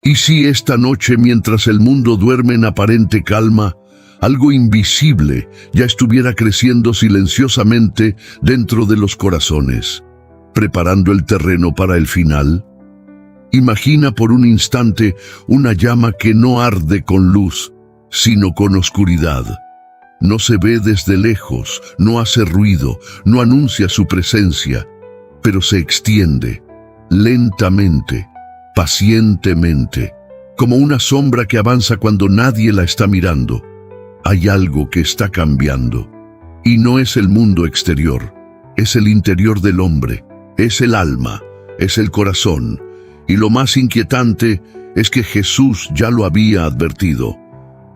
¿Y si esta noche, mientras el mundo duerme en aparente calma, algo invisible ya estuviera creciendo silenciosamente dentro de los corazones, preparando el terreno para el final? Imagina por un instante una llama que no arde con luz, sino con oscuridad. No se ve desde lejos, no hace ruido, no anuncia su presencia, pero se extiende, lentamente, pacientemente, como una sombra que avanza cuando nadie la está mirando. Hay algo que está cambiando, y no es el mundo exterior, es el interior del hombre, es el alma, es el corazón, y lo más inquietante es que Jesús ya lo había advertido.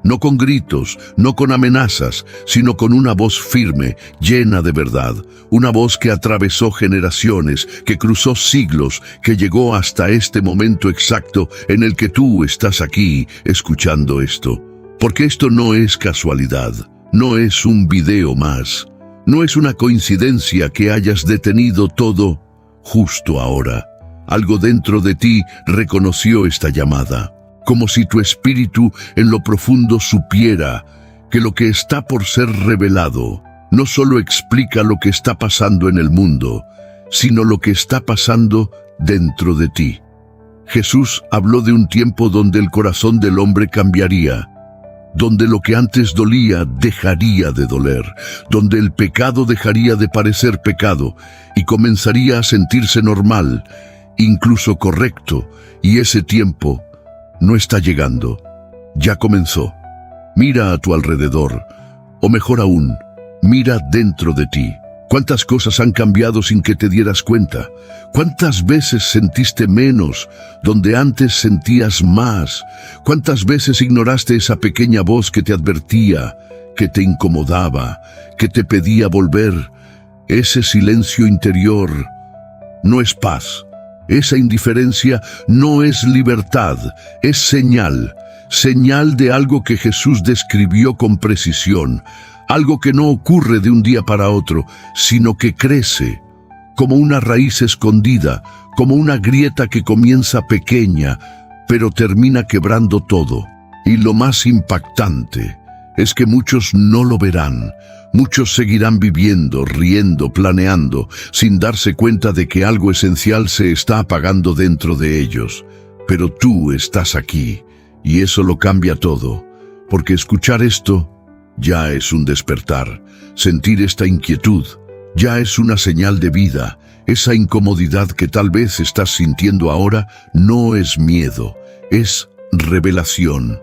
No con gritos, no con amenazas, sino con una voz firme, llena de verdad, una voz que atravesó generaciones, que cruzó siglos, que llegó hasta este momento exacto en el que tú estás aquí escuchando esto. Porque esto no es casualidad, no es un video más, no es una coincidencia que hayas detenido todo justo ahora. Algo dentro de ti reconoció esta llamada, como si tu espíritu en lo profundo supiera que lo que está por ser revelado no solo explica lo que está pasando en el mundo, sino lo que está pasando dentro de ti. Jesús habló de un tiempo donde el corazón del hombre cambiaría, donde lo que antes dolía dejaría de doler, donde el pecado dejaría de parecer pecado y comenzaría a sentirse normal, incluso correcto, y ese tiempo no está llegando, ya comenzó. Mira a tu alrededor, o mejor aún, mira dentro de ti. ¿Cuántas cosas han cambiado sin que te dieras cuenta? ¿Cuántas veces sentiste menos donde antes sentías más? ¿Cuántas veces ignoraste esa pequeña voz que te advertía, que te incomodaba, que te pedía volver? Ese silencio interior no es paz. Esa indiferencia no es libertad, es señal de algo que Jesús describió con precisión, algo que no ocurre de un día para otro, sino que crece, como una raíz escondida, como una grieta que comienza pequeña, pero termina quebrando todo. Y lo más impactante es que muchos no lo verán. Muchos seguirán viviendo, riendo, planeando, sin darse cuenta de que algo esencial se está apagando dentro de ellos. Pero tú estás aquí, y eso lo cambia todo, porque escuchar esto ya es un despertar. Sentir esta inquietud ya es una señal de vida. Esa incomodidad que tal vez estás sintiendo ahora no es miedo, es revelación.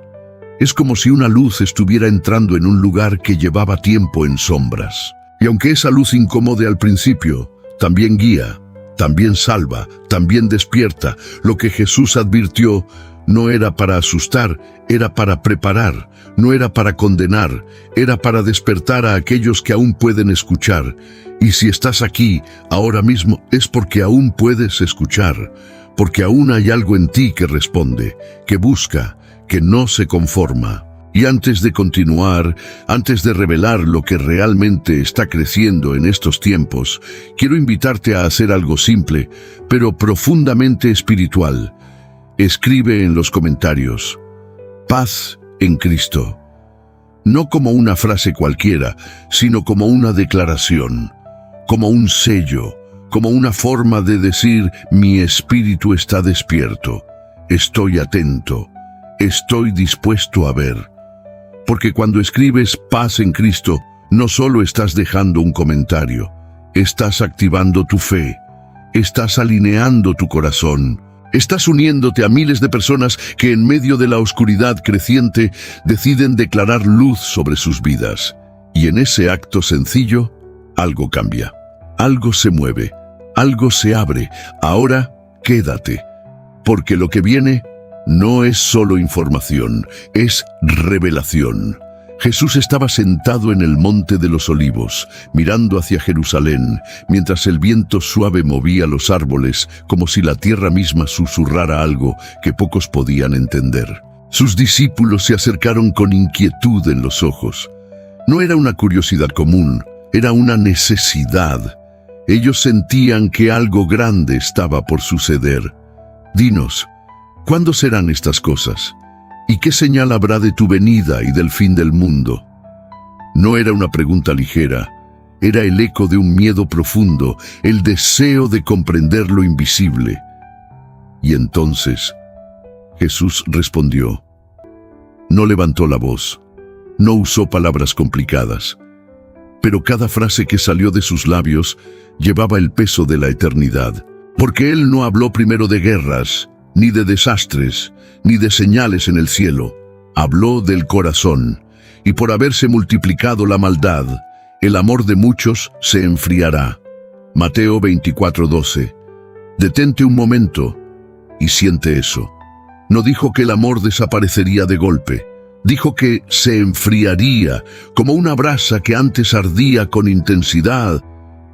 Es como si una luz estuviera entrando en un lugar que llevaba tiempo en sombras. Y aunque esa luz incomode al principio, también guía, también salva, también despierta. Lo que Jesús advirtió no era para asustar, era para preparar, no era para condenar, era para despertar a aquellos que aún pueden escuchar. Y si estás aquí, ahora mismo, es porque aún puedes escuchar, porque aún hay algo en ti que responde, que busca, que no se conforma. Y antes de continuar, antes de revelar lo que realmente está creciendo en estos tiempos, quiero invitarte a hacer algo simple, pero profundamente espiritual. Escribe en los comentarios: paz en Cristo. No como una frase cualquiera, sino como una declaración, como un sello, como una forma de decir: mi espíritu está despierto, estoy atento, estoy dispuesto a ver. Porque cuando escribes paz en Cristo, no solo estás dejando un comentario, estás activando tu fe, estás alineando tu corazón, estás uniéndote a miles de personas que en medio de la oscuridad creciente deciden declarar luz sobre sus vidas. Y en ese acto sencillo, algo cambia, algo se mueve, algo se abre. Ahora, quédate, porque lo que viene no es solo información, es revelación. Jesús estaba sentado en el Monte de los Olivos, mirando hacia Jerusalén, mientras el viento suave movía los árboles, como si la tierra misma susurrara algo que pocos podían entender. Sus discípulos se acercaron con inquietud en los ojos. No era una curiosidad común, era una necesidad. Ellos sentían que algo grande estaba por suceder. Dinos, ¿Cuándo serán estas cosas? ¿Y qué señal habrá de tu venida y del fin del mundo? No era una pregunta ligera, era el eco de un miedo profundo, el deseo de comprender lo invisible. Y entonces Jesús respondió. No levantó la voz, no usó palabras complicadas, pero cada frase que salió de sus labios llevaba el peso de la eternidad, porque Él no habló primero de guerras, ni de desastres, ni de señales en el cielo. Habló del corazón, y por haberse multiplicado la maldad, el amor de muchos se enfriará. Mateo 24:12. Detente un momento y siente eso. No dijo que el amor desaparecería de golpe. Dijo que se enfriaría, como una brasa que antes ardía con intensidad,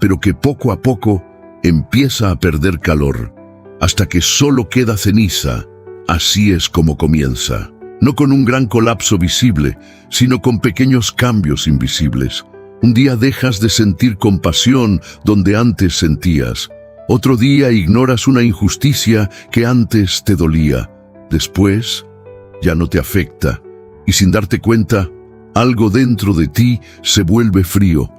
pero que poco a poco empieza a perder calor, hasta que solo queda ceniza. Así es como comienza. No con un gran colapso visible, sino con pequeños cambios invisibles. Un día dejas de sentir compasión donde antes sentías. Otro día ignoras una injusticia que antes te dolía. Después, ya no te afecta. Y sin darte cuenta, algo dentro de ti se vuelve frío.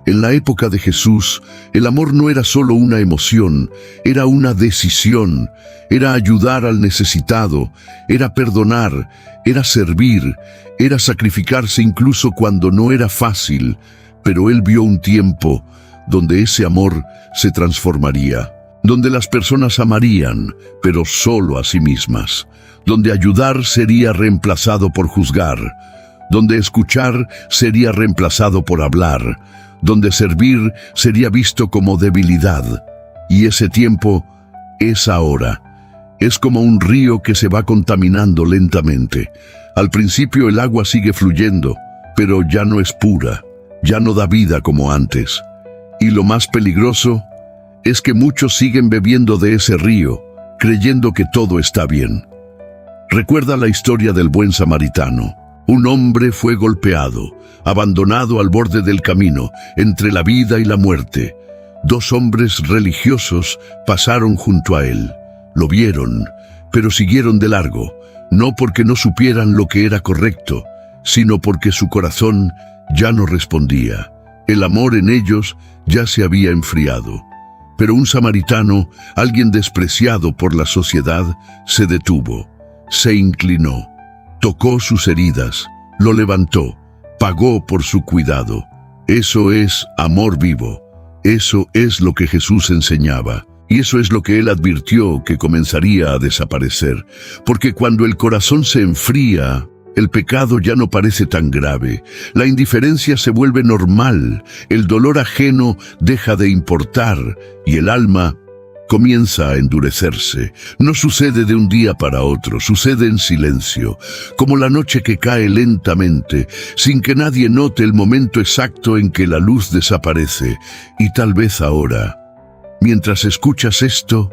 En la época de Jesús, el amor no era solo una emoción, era una decisión, era ayudar al necesitado, era perdonar, era servir, era sacrificarse incluso cuando no era fácil, pero Él vio un tiempo donde ese amor se transformaría, donde las personas amarían, pero solo a sí mismas, donde ayudar sería reemplazado por juzgar, donde escuchar sería reemplazado por hablar, donde servir sería visto como debilidad. Y ese tiempo es ahora. Es como un río que se va contaminando lentamente. Al principio el agua sigue fluyendo, pero ya no es pura, ya no da vida como antes. Y lo más peligroso es que muchos siguen bebiendo de ese río, creyendo que todo está bien. Recuerda la historia del buen samaritano. Un hombre fue golpeado, abandonado al borde del camino, entre la vida y la muerte. Dos hombres religiosos pasaron junto a él. Lo vieron, pero siguieron de largo, no porque no supieran lo que era correcto, sino porque su corazón ya no respondía. El amor en ellos ya se había enfriado. Pero un samaritano, alguien despreciado por la sociedad, se detuvo, se inclinó, tocó sus heridas, lo levantó, pagó por su cuidado. Eso es amor vivo. Eso es lo que Jesús enseñaba. Y eso es lo que Él advirtió que comenzaría a desaparecer. Porque cuando el corazón se enfría, el pecado ya no parece tan grave. La indiferencia se vuelve normal. El dolor ajeno deja de importar. Y el alma comienza a endurecerse. No sucede de un día para otro, sucede en silencio, como la noche que cae lentamente, sin que nadie note el momento exacto en que la luz desaparece. Y tal vez ahora, mientras escuchas esto,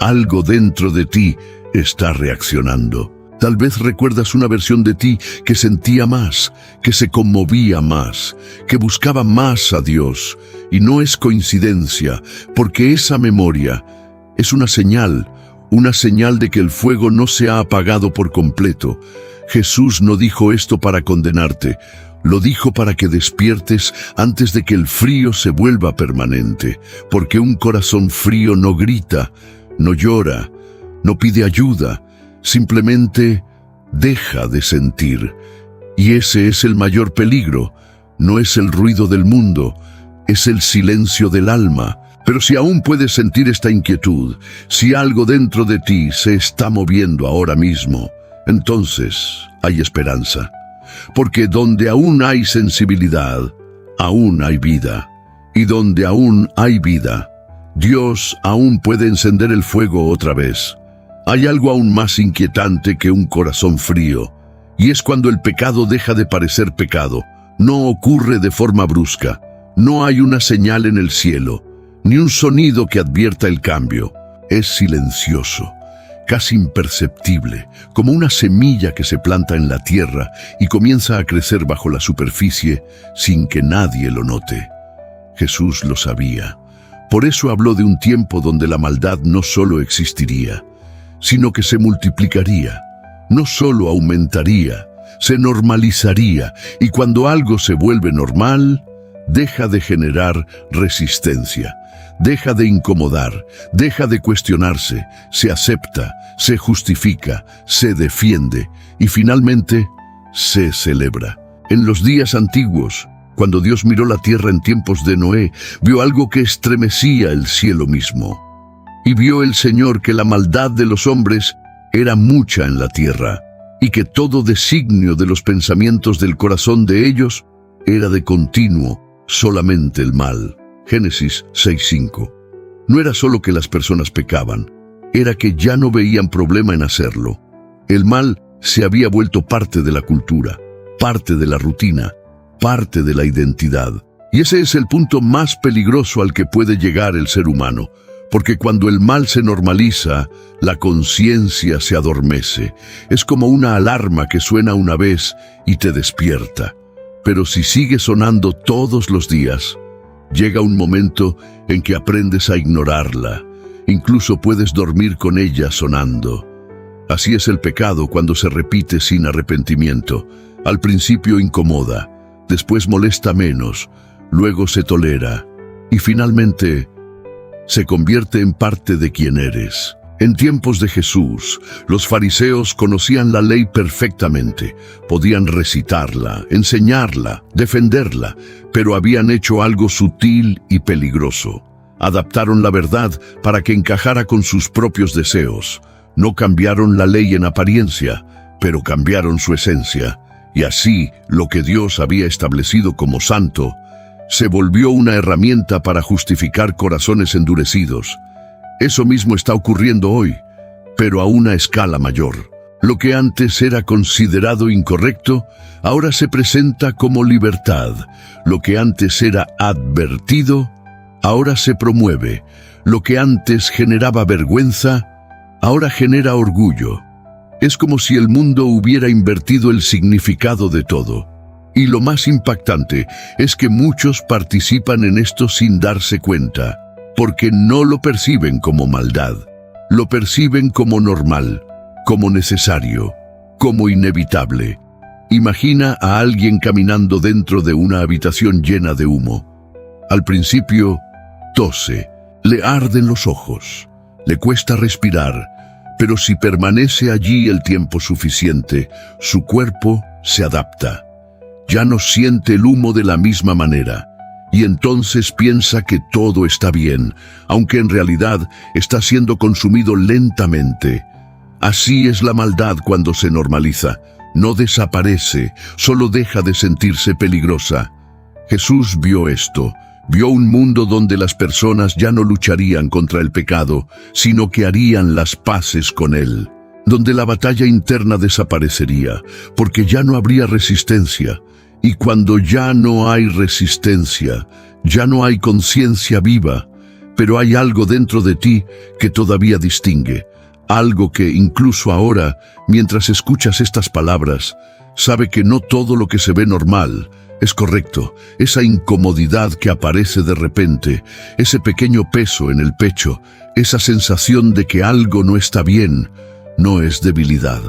algo dentro de ti está reaccionando. Tal vez recuerdas una versión de ti que sentía más, que se conmovía más, que buscaba más a Dios. Y no es coincidencia, porque esa memoria es una señal de que el fuego no se ha apagado por completo. Jesús no dijo esto para condenarte, lo dijo para que despiertes antes de que el frío se vuelva permanente, porque un corazón frío no grita, no llora, no pide ayuda, simplemente deja de sentir. Y ese es el mayor peligro. No es el ruido del mundo, es el silencio del alma. Pero si aún puedes sentir esta inquietud, si algo dentro de ti se está moviendo ahora mismo, entonces hay esperanza. Porque donde aún hay sensibilidad, aún hay vida. Y donde aún hay vida, Dios aún puede encender el fuego otra vez. Hay algo aún más inquietante que un corazón frío, y es cuando el pecado deja de parecer pecado. No ocurre de forma brusca, no hay una señal en el cielo, ni un sonido que advierta el cambio. Es silencioso, casi imperceptible, como una semilla que se planta en la tierra y comienza a crecer bajo la superficie sin que nadie lo note. Jesús lo sabía. Por eso habló de un tiempo donde la maldad no solo existiría, sino que se multiplicaría. No solo aumentaría, se normalizaría, y cuando algo se vuelve normal, deja de generar resistencia, deja de incomodar, deja de cuestionarse, se acepta, se justifica, se defiende y finalmente se celebra. En los días antiguos, cuando Dios miró la tierra en tiempos de Noé, vio algo que estremecía el cielo mismo. Y vio el Señor que la maldad de los hombres era mucha en la tierra, y que todo designio de los pensamientos del corazón de ellos era de continuo solamente el mal. Génesis 6:5. No era solo que las personas pecaban, era que ya no veían problema en hacerlo. El mal se había vuelto parte de la cultura, parte de la rutina, parte de la identidad. Y ese es el punto más peligroso al que puede llegar el ser humano, porque cuando el mal se normaliza, la conciencia se adormece. Es como una alarma que suena una vez y te despierta. Pero si sigue sonando todos los días, llega un momento en que aprendes a ignorarla. Incluso puedes dormir con ella sonando. Así es el pecado cuando se repite sin arrepentimiento. Al principio incomoda, después molesta menos, luego se tolera y finalmente se convierte en parte de quien eres. En tiempos de Jesús, los fariseos conocían la ley perfectamente, podían recitarla, enseñarla, defenderla, pero habían hecho algo sutil y peligroso. Adaptaron la verdad para que encajara con sus propios deseos. No cambiaron la ley en apariencia, pero cambiaron su esencia. Y así, lo que Dios había establecido como santo, se volvió una herramienta para justificar corazones endurecidos. Eso mismo está ocurriendo hoy, pero a una escala mayor. Lo que antes era considerado incorrecto, ahora se presenta como libertad. Lo que antes era advertido, ahora se promueve. Lo que antes generaba vergüenza, ahora genera orgullo. Es como si el mundo hubiera invertido el significado de todo. Y lo más impactante es que muchos participan en esto sin darse cuenta, porque no lo perciben como maldad, lo perciben como normal, como necesario, como inevitable. Imagina a alguien caminando dentro de una habitación llena de humo. Al principio, tose, le arden los ojos, le cuesta respirar, pero si permanece allí el tiempo suficiente, su cuerpo se adapta. Ya no siente el humo de la misma manera, y entonces piensa que todo está bien, aunque en realidad está siendo consumido lentamente. Así es la maldad cuando se normaliza. No desaparece, solo deja de sentirse peligrosa. Jesús vio esto. Vio un mundo donde las personas ya no lucharían contra el pecado, sino que harían las paces con él. Donde la batalla interna desaparecería, porque ya no habría resistencia. Y cuando ya no hay resistencia, ya no hay conciencia viva, pero hay algo dentro de ti que todavía distingue. Algo que incluso ahora, mientras escuchas estas palabras, sabe que no todo lo que se ve normal es correcto. Esa incomodidad que aparece de repente, ese pequeño peso en el pecho, esa sensación de que algo no está bien, no es debilidad.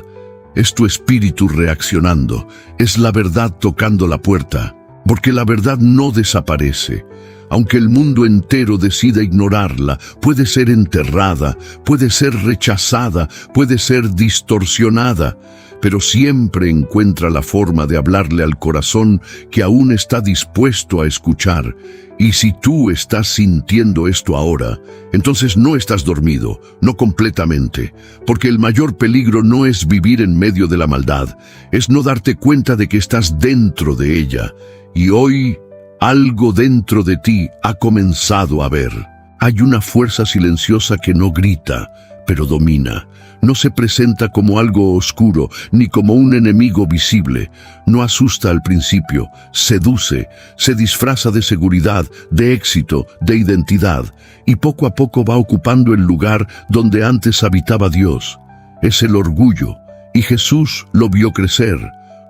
Es tu espíritu reaccionando, es la verdad tocando la puerta, porque la verdad no desaparece. Aunque el mundo entero decida ignorarla, puede ser enterrada, puede ser rechazada, puede ser distorsionada, pero siempre encuentra la forma de hablarle al corazón que aún está dispuesto a escuchar. Y si tú estás sintiendo esto ahora, entonces no estás dormido, no completamente, porque el mayor peligro no es vivir en medio de la maldad, es no darte cuenta de que estás dentro de ella. Y hoy, algo dentro de ti ha comenzado a ver. Hay una fuerza silenciosa que no grita, pero domina. No se presenta como algo oscuro, ni como un enemigo visible. No asusta al principio, seduce, se disfraza de seguridad, de éxito, de identidad, y poco a poco va ocupando el lugar donde antes habitaba Dios. Es el orgullo, y Jesús lo vio crecer.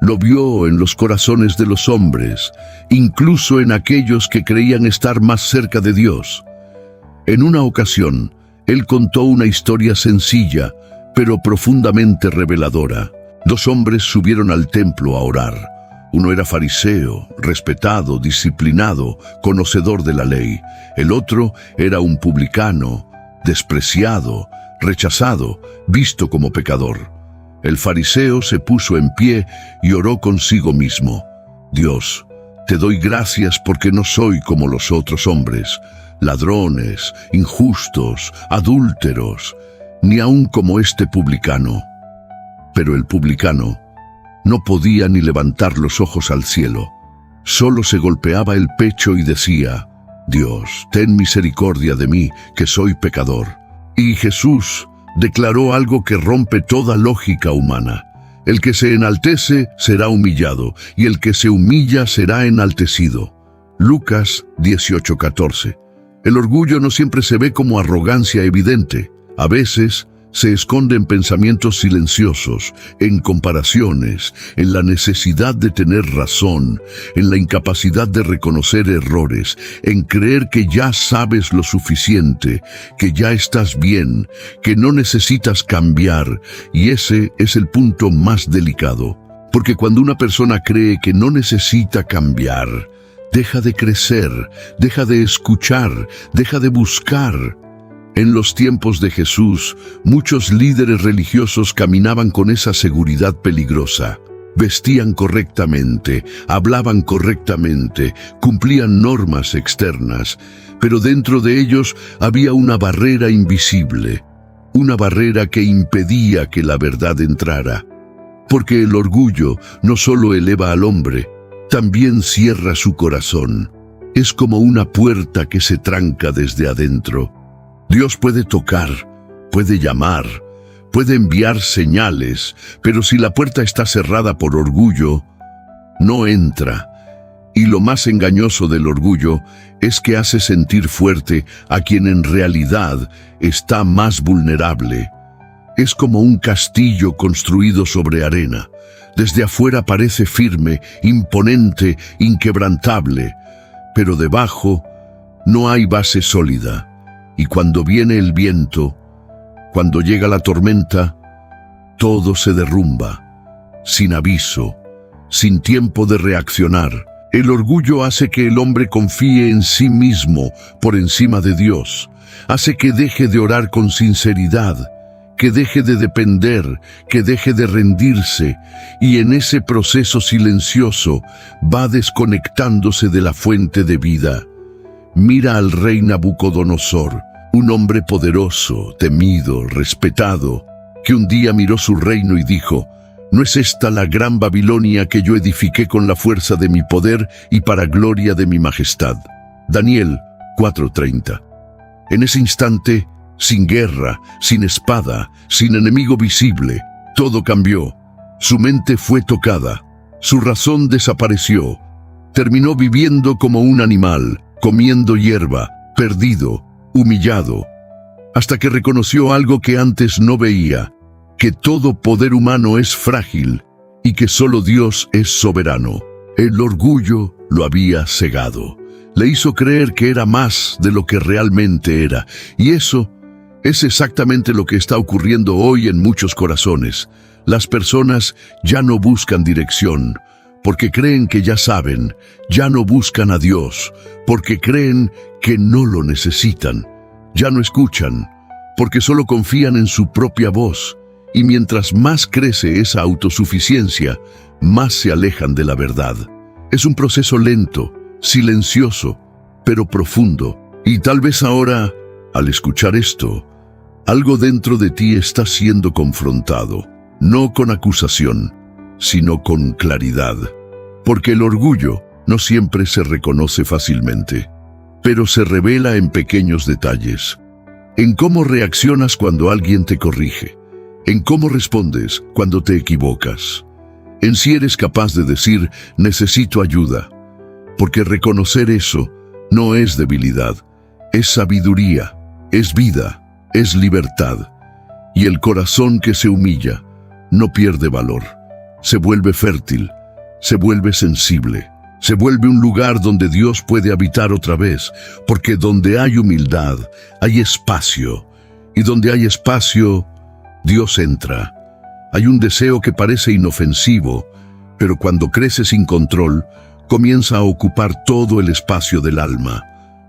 Lo vio en los corazones de los hombres, incluso en aquellos que creían estar más cerca de Dios. En una ocasión, él contó una historia sencilla, pero profundamente reveladora. Dos hombres subieron al templo a orar. Uno era fariseo, respetado, disciplinado, conocedor de la ley. El otro era un publicano, despreciado, rechazado, visto como pecador. El fariseo se puso en pie y oró consigo mismo. Dios, te doy gracias porque no soy como los otros hombres, ladrones, injustos, adúlteros, ni aun como este publicano. Pero el publicano no podía ni levantar los ojos al cielo. Solo se golpeaba el pecho y decía, Dios, ten misericordia de mí, que soy pecador. Y Jesús declaró algo que rompe toda lógica humana. El que se enaltece será humillado, y el que se humilla será enaltecido. Lucas 18:14. El orgullo no siempre se ve como arrogancia evidente. A veces se esconde en pensamientos silenciosos, en comparaciones, en la necesidad de tener razón, en la incapacidad de reconocer errores, en creer que ya sabes lo suficiente, que ya estás bien, que no necesitas cambiar, y ese es el punto más delicado. Porque cuando una persona cree que no necesita cambiar, deja de crecer, deja de escuchar, deja de buscar. En los tiempos de Jesús, muchos líderes religiosos caminaban con esa seguridad peligrosa. Vestían correctamente, hablaban correctamente, cumplían normas externas, pero dentro de ellos había una barrera invisible, una barrera que impedía que la verdad entrara. Porque el orgullo no solo eleva al hombre, también cierra su corazón. Es como una puerta que se tranca desde adentro. Dios puede tocar, puede llamar, puede enviar señales, pero si la puerta está cerrada por orgullo, no entra. Y lo más engañoso del orgullo es que hace sentir fuerte a quien en realidad está más vulnerable. Es como un castillo construido sobre arena. Desde afuera parece firme, imponente, inquebrantable, pero debajo no hay base sólida. Y cuando viene el viento, cuando llega la tormenta, todo se derrumba, sin aviso, sin tiempo de reaccionar. El orgullo hace que el hombre confíe en sí mismo por encima de Dios. Hace que deje de orar con sinceridad, que deje de depender, que deje de rendirse, y en ese proceso silencioso va desconectándose de la fuente de vida. Mira al rey Nabucodonosor, un hombre poderoso, temido, respetado, que un día miró su reino y dijo, ¿no es esta la gran Babilonia que yo edifiqué con la fuerza de mi poder y para gloria de mi majestad? Daniel 4:30. En ese instante, sin guerra, sin espada, sin enemigo visible, todo cambió. Su mente fue tocada, su razón desapareció. Terminó viviendo como un animal, comiendo hierba, perdido, humillado, hasta que reconoció algo que antes no veía, que todo poder humano es frágil y que solo Dios es soberano. El orgullo lo había cegado, le hizo creer que era más de lo que realmente era, y eso es exactamente lo que está ocurriendo hoy en muchos corazones. Las personas ya no buscan dirección, porque creen que ya saben, ya no buscan a Dios, porque creen que no lo necesitan, ya no escuchan, porque solo confían en su propia voz, y mientras más crece esa autosuficiencia, más se alejan de la verdad. Es un proceso lento, silencioso, pero profundo, y tal vez ahora, al escuchar esto, algo dentro de ti está siendo confrontado, no con acusación, sino con claridad. Porque el orgullo no siempre se reconoce fácilmente, pero se revela en pequeños detalles. En cómo reaccionas cuando alguien te corrige, en cómo respondes cuando te equivocas, en si eres capaz de decir, necesito ayuda. Porque reconocer eso no es debilidad, es sabiduría, es vida, es libertad. Y el corazón que se humilla no pierde valor, se vuelve fértil, se vuelve sensible, se vuelve un lugar donde Dios puede habitar otra vez, porque donde hay humildad, hay espacio, y donde hay espacio, Dios entra. Hay un deseo que parece inofensivo, pero cuando crece sin control, comienza a ocupar todo el espacio del alma.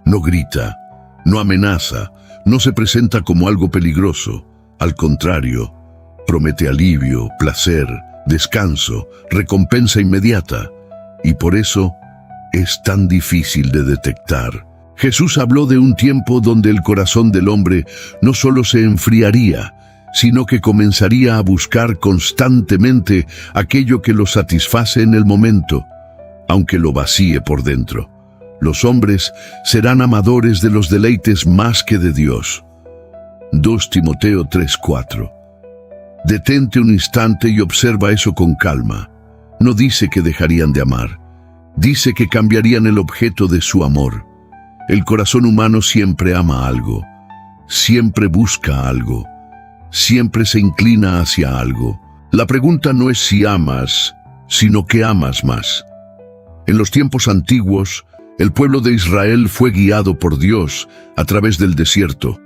No grita, no amenaza, no se presenta como algo peligroso. Al contrario, promete alivio, placer, descanso, recompensa inmediata. Y por eso es tan difícil de detectar. Jesús habló de un tiempo donde el corazón del hombre no solo se enfriaría, sino que comenzaría a buscar constantemente aquello que lo satisface en el momento, aunque lo vacíe por dentro. Los hombres serán amadores de los deleites más que de Dios. 2 Timoteo 3:4. Detente un instante y observa eso con calma. No dice que dejarían de amar, dice que cambiarían el objeto de su amor. El corazón humano siempre ama algo, siempre busca algo, siempre se inclina hacia algo. La pregunta no es si amas, sino que amas más. En los tiempos antiguos, el pueblo de Israel fue guiado por Dios a través del desierto.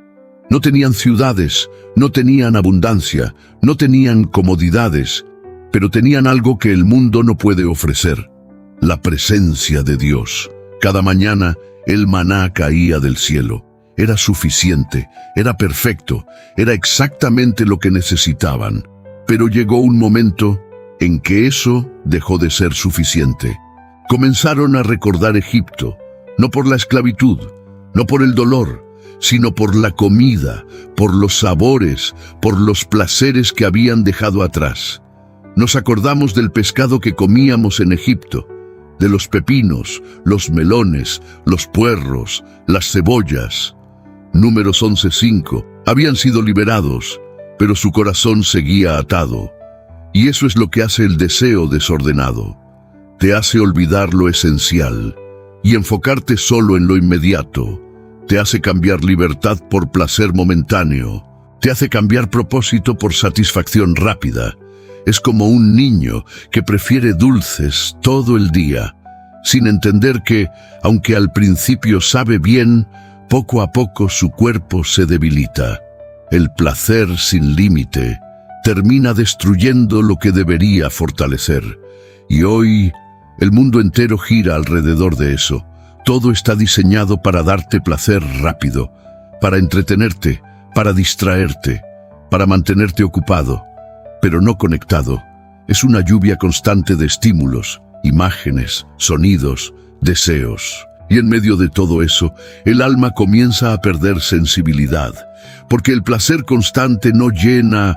No tenían ciudades, no tenían abundancia, no tenían comodidades, pero tenían algo que el mundo no puede ofrecer: la presencia de Dios. Cada mañana, el maná caía del cielo. Era suficiente, era perfecto, era exactamente lo que necesitaban. Pero llegó un momento en que eso dejó de ser suficiente. Comenzaron a recordar Egipto, no por la esclavitud, no por el dolor, sino por la comida, por los sabores, por los placeres que habían dejado atrás. Nos acordamos del pescado que comíamos en Egipto, de los pepinos, los melones, los puerros, las cebollas. Números 11:5. Habían sido liberados, pero su corazón seguía atado. Y eso es lo que hace el deseo desordenado. Te hace olvidar lo esencial y enfocarte solo en lo inmediato. Te hace cambiar libertad por placer momentáneo. Te hace cambiar propósito por satisfacción rápida. Es como un niño que prefiere dulces todo el día, sin entender que, aunque al principio sabe bien, poco a poco su cuerpo se debilita. El placer sin límite termina destruyendo lo que debería fortalecer. Y hoy, el mundo entero gira alrededor de eso. Todo está diseñado para darte placer rápido, para entretenerte, para distraerte, para mantenerte ocupado, pero no conectado. Es una lluvia constante de estímulos, imágenes, sonidos, deseos. Y en medio de todo eso, el alma comienza a perder sensibilidad, porque el placer constante no llena,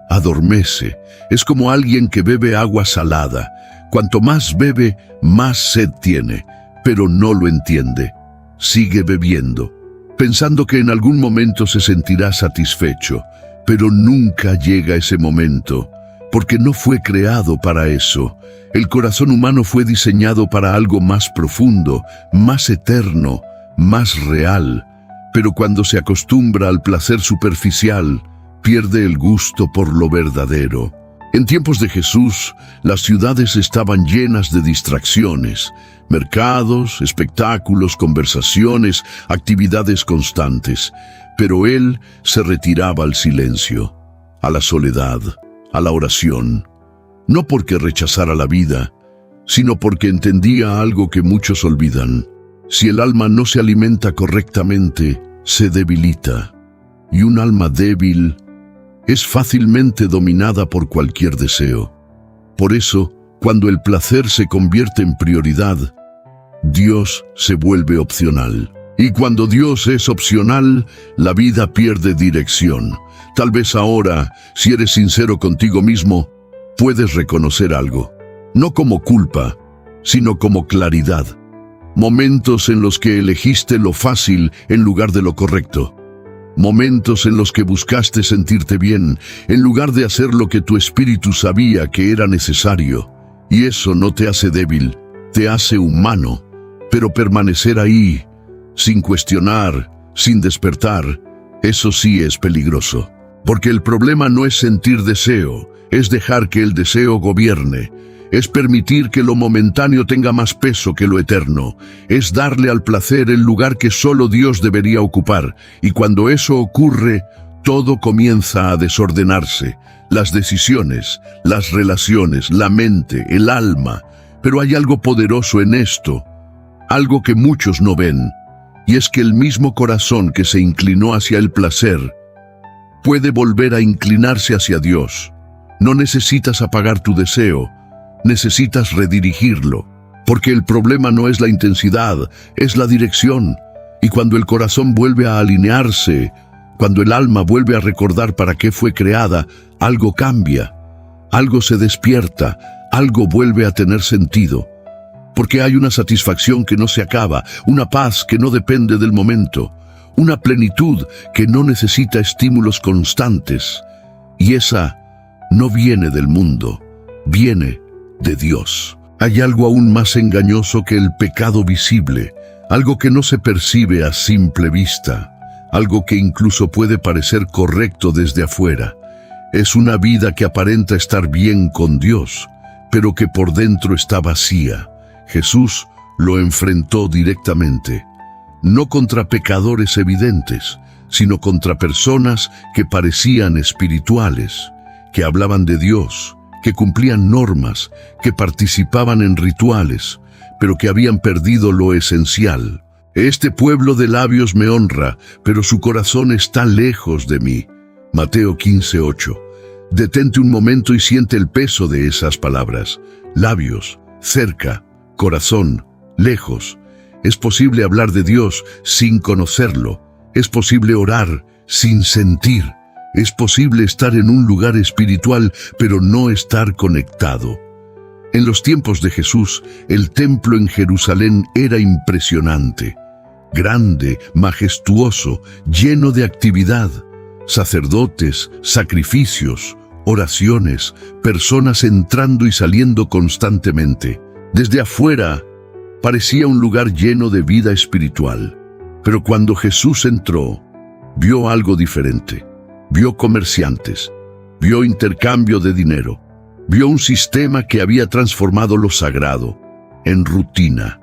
adormece. Es como alguien que bebe agua salada. Cuanto más bebe, más sed tiene, pero no lo entiende. Sigue bebiendo, pensando que en algún momento se sentirá satisfecho, pero nunca llega ese momento, porque no fue creado para eso. El corazón humano fue diseñado para algo más profundo, más eterno, más real. Pero cuando se acostumbra al placer superficial, pierde el gusto por lo verdadero. En tiempos de Jesús, las ciudades estaban llenas de distracciones, mercados, espectáculos, conversaciones, actividades constantes. Pero Él se retiraba al silencio, a la soledad, a la oración. No porque rechazara la vida, sino porque entendía algo que muchos olvidan. Si el alma no se alimenta correctamente, se debilita. Y un alma débil es fácilmente dominada por cualquier deseo. Por eso, cuando el placer se convierte en prioridad, Dios se vuelve opcional. Y cuando Dios es opcional, la vida pierde dirección. Tal vez ahora, si eres sincero contigo mismo, puedes reconocer algo. No como culpa, sino como claridad. Momentos en los que elegiste lo fácil en lugar de lo correcto. Momentos en los que buscaste sentirte bien, en lugar de hacer lo que tu espíritu sabía que era necesario. Y eso no te hace débil, te hace humano. Pero permanecer ahí, sin cuestionar, sin despertar, eso sí es peligroso. Porque el problema no es sentir deseo, es dejar que el deseo gobierne. Es permitir que lo momentáneo tenga más peso que lo eterno. Es darle al placer el lugar que solo Dios debería ocupar. Y cuando eso ocurre, Todo comienza a desordenarse, las decisiones, las relaciones, la mente, el alma. Pero hay algo poderoso en esto, algo que muchos no ven, y es que el mismo corazón que se inclinó hacia el placer puede volver a inclinarse hacia Dios. No necesitas apagar tu deseo, necesitas redirigirlo, porque el problema no es la intensidad, es la dirección. Y cuando el corazón vuelve a alinearse, cuando el alma vuelve a recordar para qué fue creada, algo cambia, algo se despierta, algo vuelve a tener sentido. Porque hay una satisfacción que no se acaba, una paz que no depende del momento, una plenitud que no necesita estímulos constantes. Y esa no viene del mundo, viene de Dios. Hay algo aún más engañoso que el pecado visible, algo que no se percibe a simple vista, algo que incluso puede parecer correcto desde afuera. Es una vida que aparenta estar bien con Dios, pero que por dentro está vacía. Jesús lo enfrentó directamente, no contra pecadores evidentes, sino contra personas que parecían espirituales, que hablaban de Dios, que cumplían normas, que participaban en rituales, pero que habían perdido lo esencial. Este pueblo de labios me honra, pero su corazón está lejos de mí. Mateo 15:8. Detente un momento y siente el peso de esas palabras. Labios, cerca, corazón, lejos. Es posible hablar de Dios sin conocerlo. Es posible orar sin sentir. Es posible estar en un lugar espiritual, pero no estar conectado. En los tiempos de Jesús, el templo en Jerusalén era impresionante. Grande, majestuoso, lleno de actividad. Sacerdotes, sacrificios, oraciones, personas entrando y saliendo constantemente. Desde afuera, parecía un lugar lleno de vida espiritual. Pero cuando Jesús entró, vio algo diferente. Vio comerciantes, vio intercambio de dinero, vio un sistema que había transformado lo sagrado en rutina.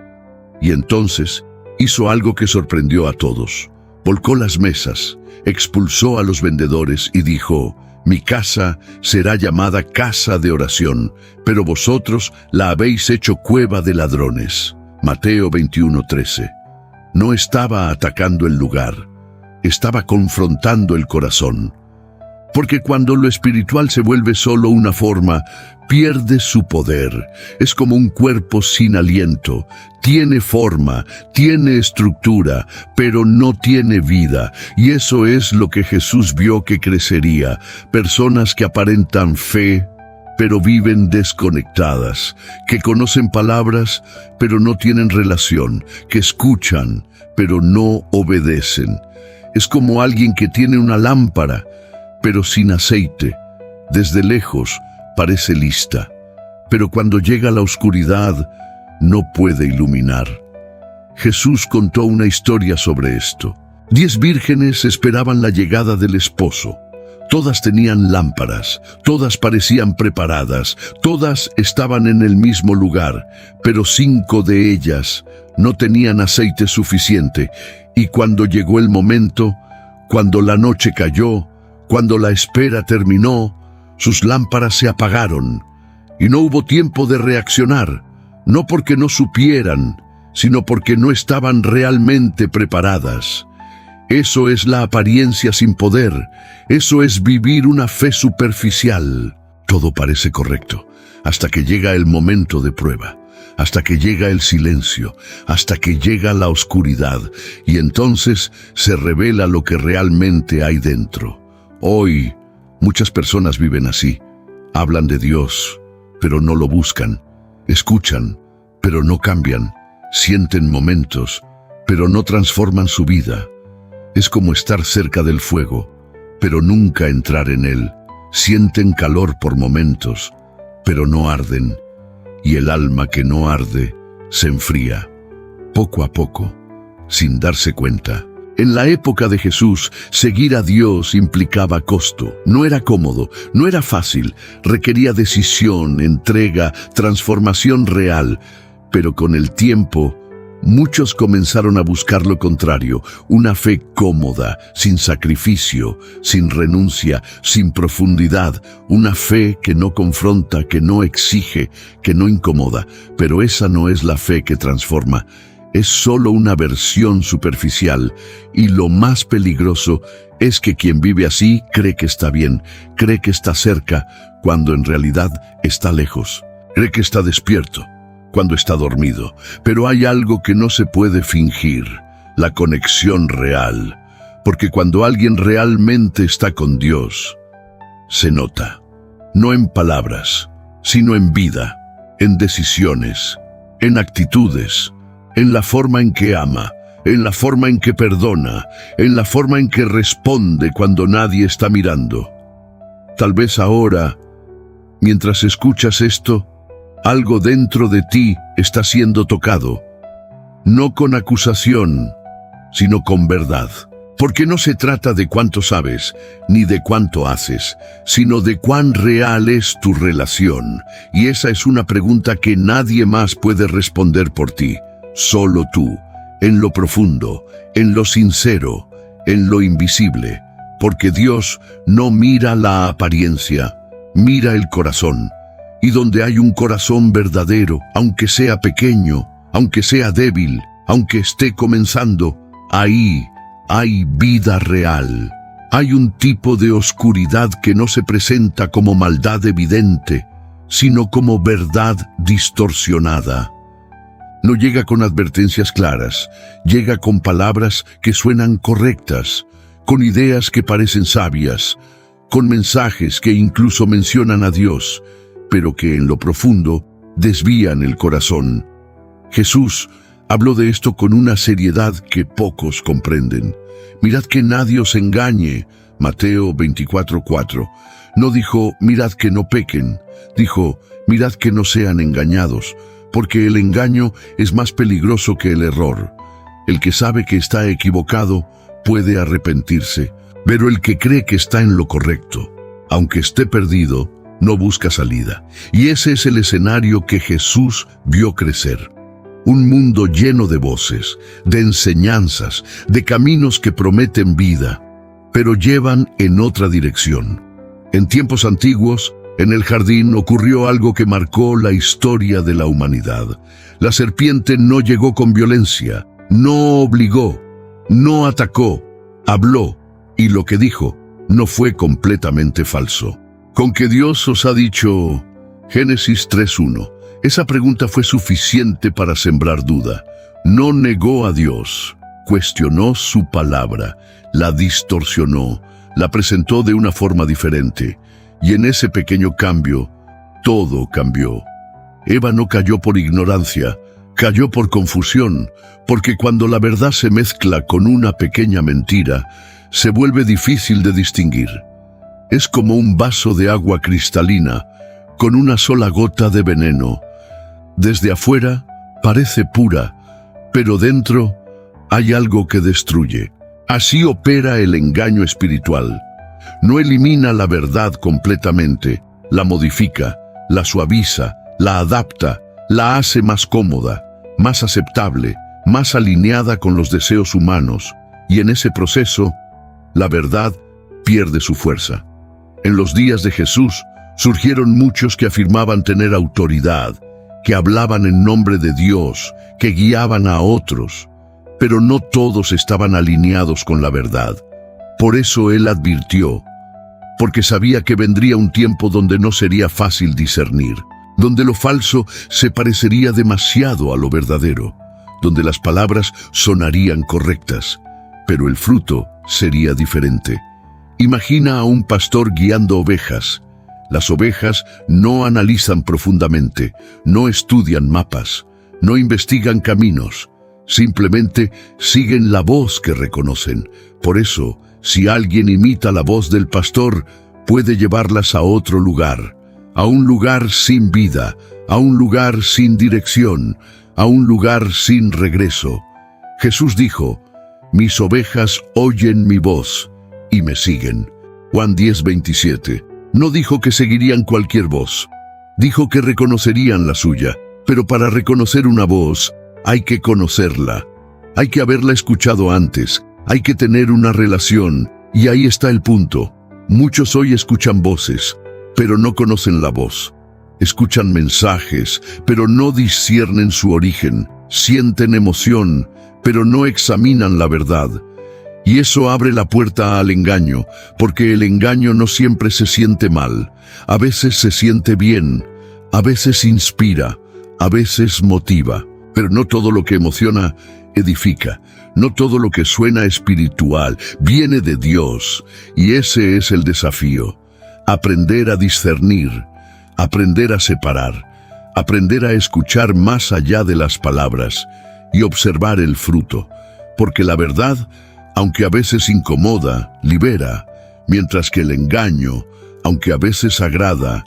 Y entonces hizo algo que sorprendió a todos. Volcó las mesas, expulsó a los vendedores y dijo: «Mi casa será llamada casa de oración, pero vosotros la habéis hecho cueva de ladrones». Mateo 21:13. No estaba atacando el lugar, estaba confrontando el corazón. Porque cuando lo espiritual se vuelve solo una forma, pierde su poder. Es como un cuerpo sin aliento. Tiene forma, tiene estructura, pero no tiene vida. Y eso es lo que Jesús vio que crecería. Personas que aparentan fe, pero viven desconectadas, que conocen palabras, pero no tienen relación, que escuchan, pero no obedecen. Es como alguien que tiene una lámpara, pero sin aceite. Desde lejos parece lista, pero cuando llega la oscuridad no puede iluminar. Jesús contó una historia sobre esto. 10 vírgenes esperaban la llegada del esposo. Todas tenían lámparas, todas parecían preparadas, todas estaban en el mismo lugar, pero 5 de ellas no tenían aceite suficiente. Y cuando llegó el momento, cuando la noche cayó, cuando la espera terminó, sus lámparas se apagaron y no hubo tiempo de reaccionar, no porque no supieran, sino porque no estaban realmente preparadas. Eso es la apariencia sin poder, eso es vivir una fe superficial. Todo parece correcto, hasta que llega el momento de prueba, hasta que llega el silencio, hasta que llega la oscuridad, y entonces se revela lo que realmente hay dentro. Hoy, muchas personas viven así. Hablan de Dios, pero no lo buscan. Escuchan, pero no cambian. Sienten momentos, pero no transforman su vida. Es como estar cerca del fuego, pero nunca entrar en él. Sienten calor por momentos, pero no arden. Y el alma que no arde se enfría, poco a poco, sin darse cuenta. En la época de Jesús, seguir a Dios implicaba costo. No era cómodo, no era fácil, requería decisión, entrega, transformación real. Pero con el tiempo, muchos comenzaron a buscar lo contrario, una fe cómoda, sin sacrificio, sin renuncia, sin profundidad, una fe que no confronta, que no exige, que no incomoda. Pero esa no es la fe que transforma. Es solo una versión superficial, y lo más peligroso es que quien vive así cree que está bien, cree que está cerca, cuando en realidad está lejos. Cree que está despierto, cuando está dormido. Pero hay algo que no se puede fingir, la conexión real. Porque cuando alguien realmente está con Dios, se nota. No en palabras, sino en vida, en decisiones, en actitudes, en la forma en que ama, en la forma en que perdona, en la forma en que responde cuando nadie está mirando. Tal vez ahora, mientras escuchas esto, algo dentro de ti está siendo tocado, no con acusación, sino con verdad. Porque no se trata de cuánto sabes, ni de cuánto haces, sino de cuán real es tu relación. Y esa es una pregunta que nadie más puede responder por ti. Solo tú, en lo profundo, en lo sincero, en lo invisible. Porque Dios no mira la apariencia, mira el corazón. Y donde hay un corazón verdadero, aunque sea pequeño, aunque sea débil, aunque esté comenzando, ahí hay vida real. Hay un tipo de oscuridad que no se presenta como maldad evidente, sino como verdad distorsionada. No llega con advertencias claras, llega con palabras que suenan correctas, con ideas que parecen sabias, con mensajes que incluso mencionan a Dios, pero que en lo profundo desvían el corazón. Jesús habló de esto con una seriedad que pocos comprenden. Mirad que nadie os engañe, Mateo 24:4. No dijo, mirad que no pequen, dijo, mirad que no sean engañados, porque el engaño es más peligroso que el error. El que sabe que está equivocado puede arrepentirse, pero el que cree que está en lo correcto, aunque esté perdido, no busca salida. Y ese es el escenario que Jesús vio crecer. Un mundo lleno de voces, de enseñanzas, de caminos que prometen vida, pero llevan en otra dirección. En tiempos antiguos, en el jardín ocurrió algo que marcó la historia de la humanidad. La serpiente no llegó con violencia, no obligó, no atacó, habló, y lo que dijo no fue completamente falso. Con que Dios os ha dicho, Génesis 3:1, esa pregunta fue suficiente para sembrar duda. No negó a Dios, cuestionó su palabra, la distorsionó, la presentó de una forma diferente. Y en ese pequeño cambio, todo cambió. Eva no cayó por ignorancia, cayó por confusión, porque cuando la verdad se mezcla con una pequeña mentira, se vuelve difícil de distinguir. Es como un vaso de agua cristalina, con una sola gota de veneno. Desde afuera parece pura, pero dentro hay algo que destruye. Así opera el engaño espiritual. No elimina la verdad completamente, la modifica, la suaviza, la adapta, la hace más cómoda, más aceptable, más alineada con los deseos humanos, y en ese proceso, la verdad pierde su fuerza. En los días de Jesús, surgieron muchos que afirmaban tener autoridad, que hablaban en nombre de Dios, que guiaban a otros, pero no todos estaban alineados con la verdad. Por eso él advirtió, porque sabía que vendría un tiempo donde no sería fácil discernir, donde lo falso se parecería demasiado a lo verdadero, donde las palabras sonarían correctas, pero el fruto sería diferente. Imagina a un pastor guiando ovejas. Las ovejas no analizan profundamente, no estudian mapas, no investigan caminos, simplemente siguen la voz que reconocen. Por eso, si alguien imita la voz del pastor, puede llevarlas a otro lugar, a un lugar sin vida, a un lugar sin dirección, a un lugar sin regreso. Jesús dijo, mis ovejas oyen mi voz y me siguen. Juan 10:27. No dijo que seguirían cualquier voz, dijo que reconocerían la suya, pero para reconocer una voz hay que conocerla, hay que haberla escuchado antes, hay que tener una relación, y ahí está el punto. Muchos hoy escuchan voces, pero no conocen la voz. Escuchan mensajes, pero no disciernen su origen. Sienten emoción, pero no examinan la verdad. Y eso abre la puerta al engaño, porque el engaño no siempre se siente mal. A veces se siente bien, a veces inspira, a veces motiva. Pero no todo lo que emociona edifica. No todo lo que suena espiritual viene de Dios. Y ese es el desafío. Aprender a discernir, aprender a separar, aprender a escuchar más allá de las palabras y observar el fruto. Porque la verdad, aunque a veces incomoda, libera, mientras que el engaño, aunque a veces agrada,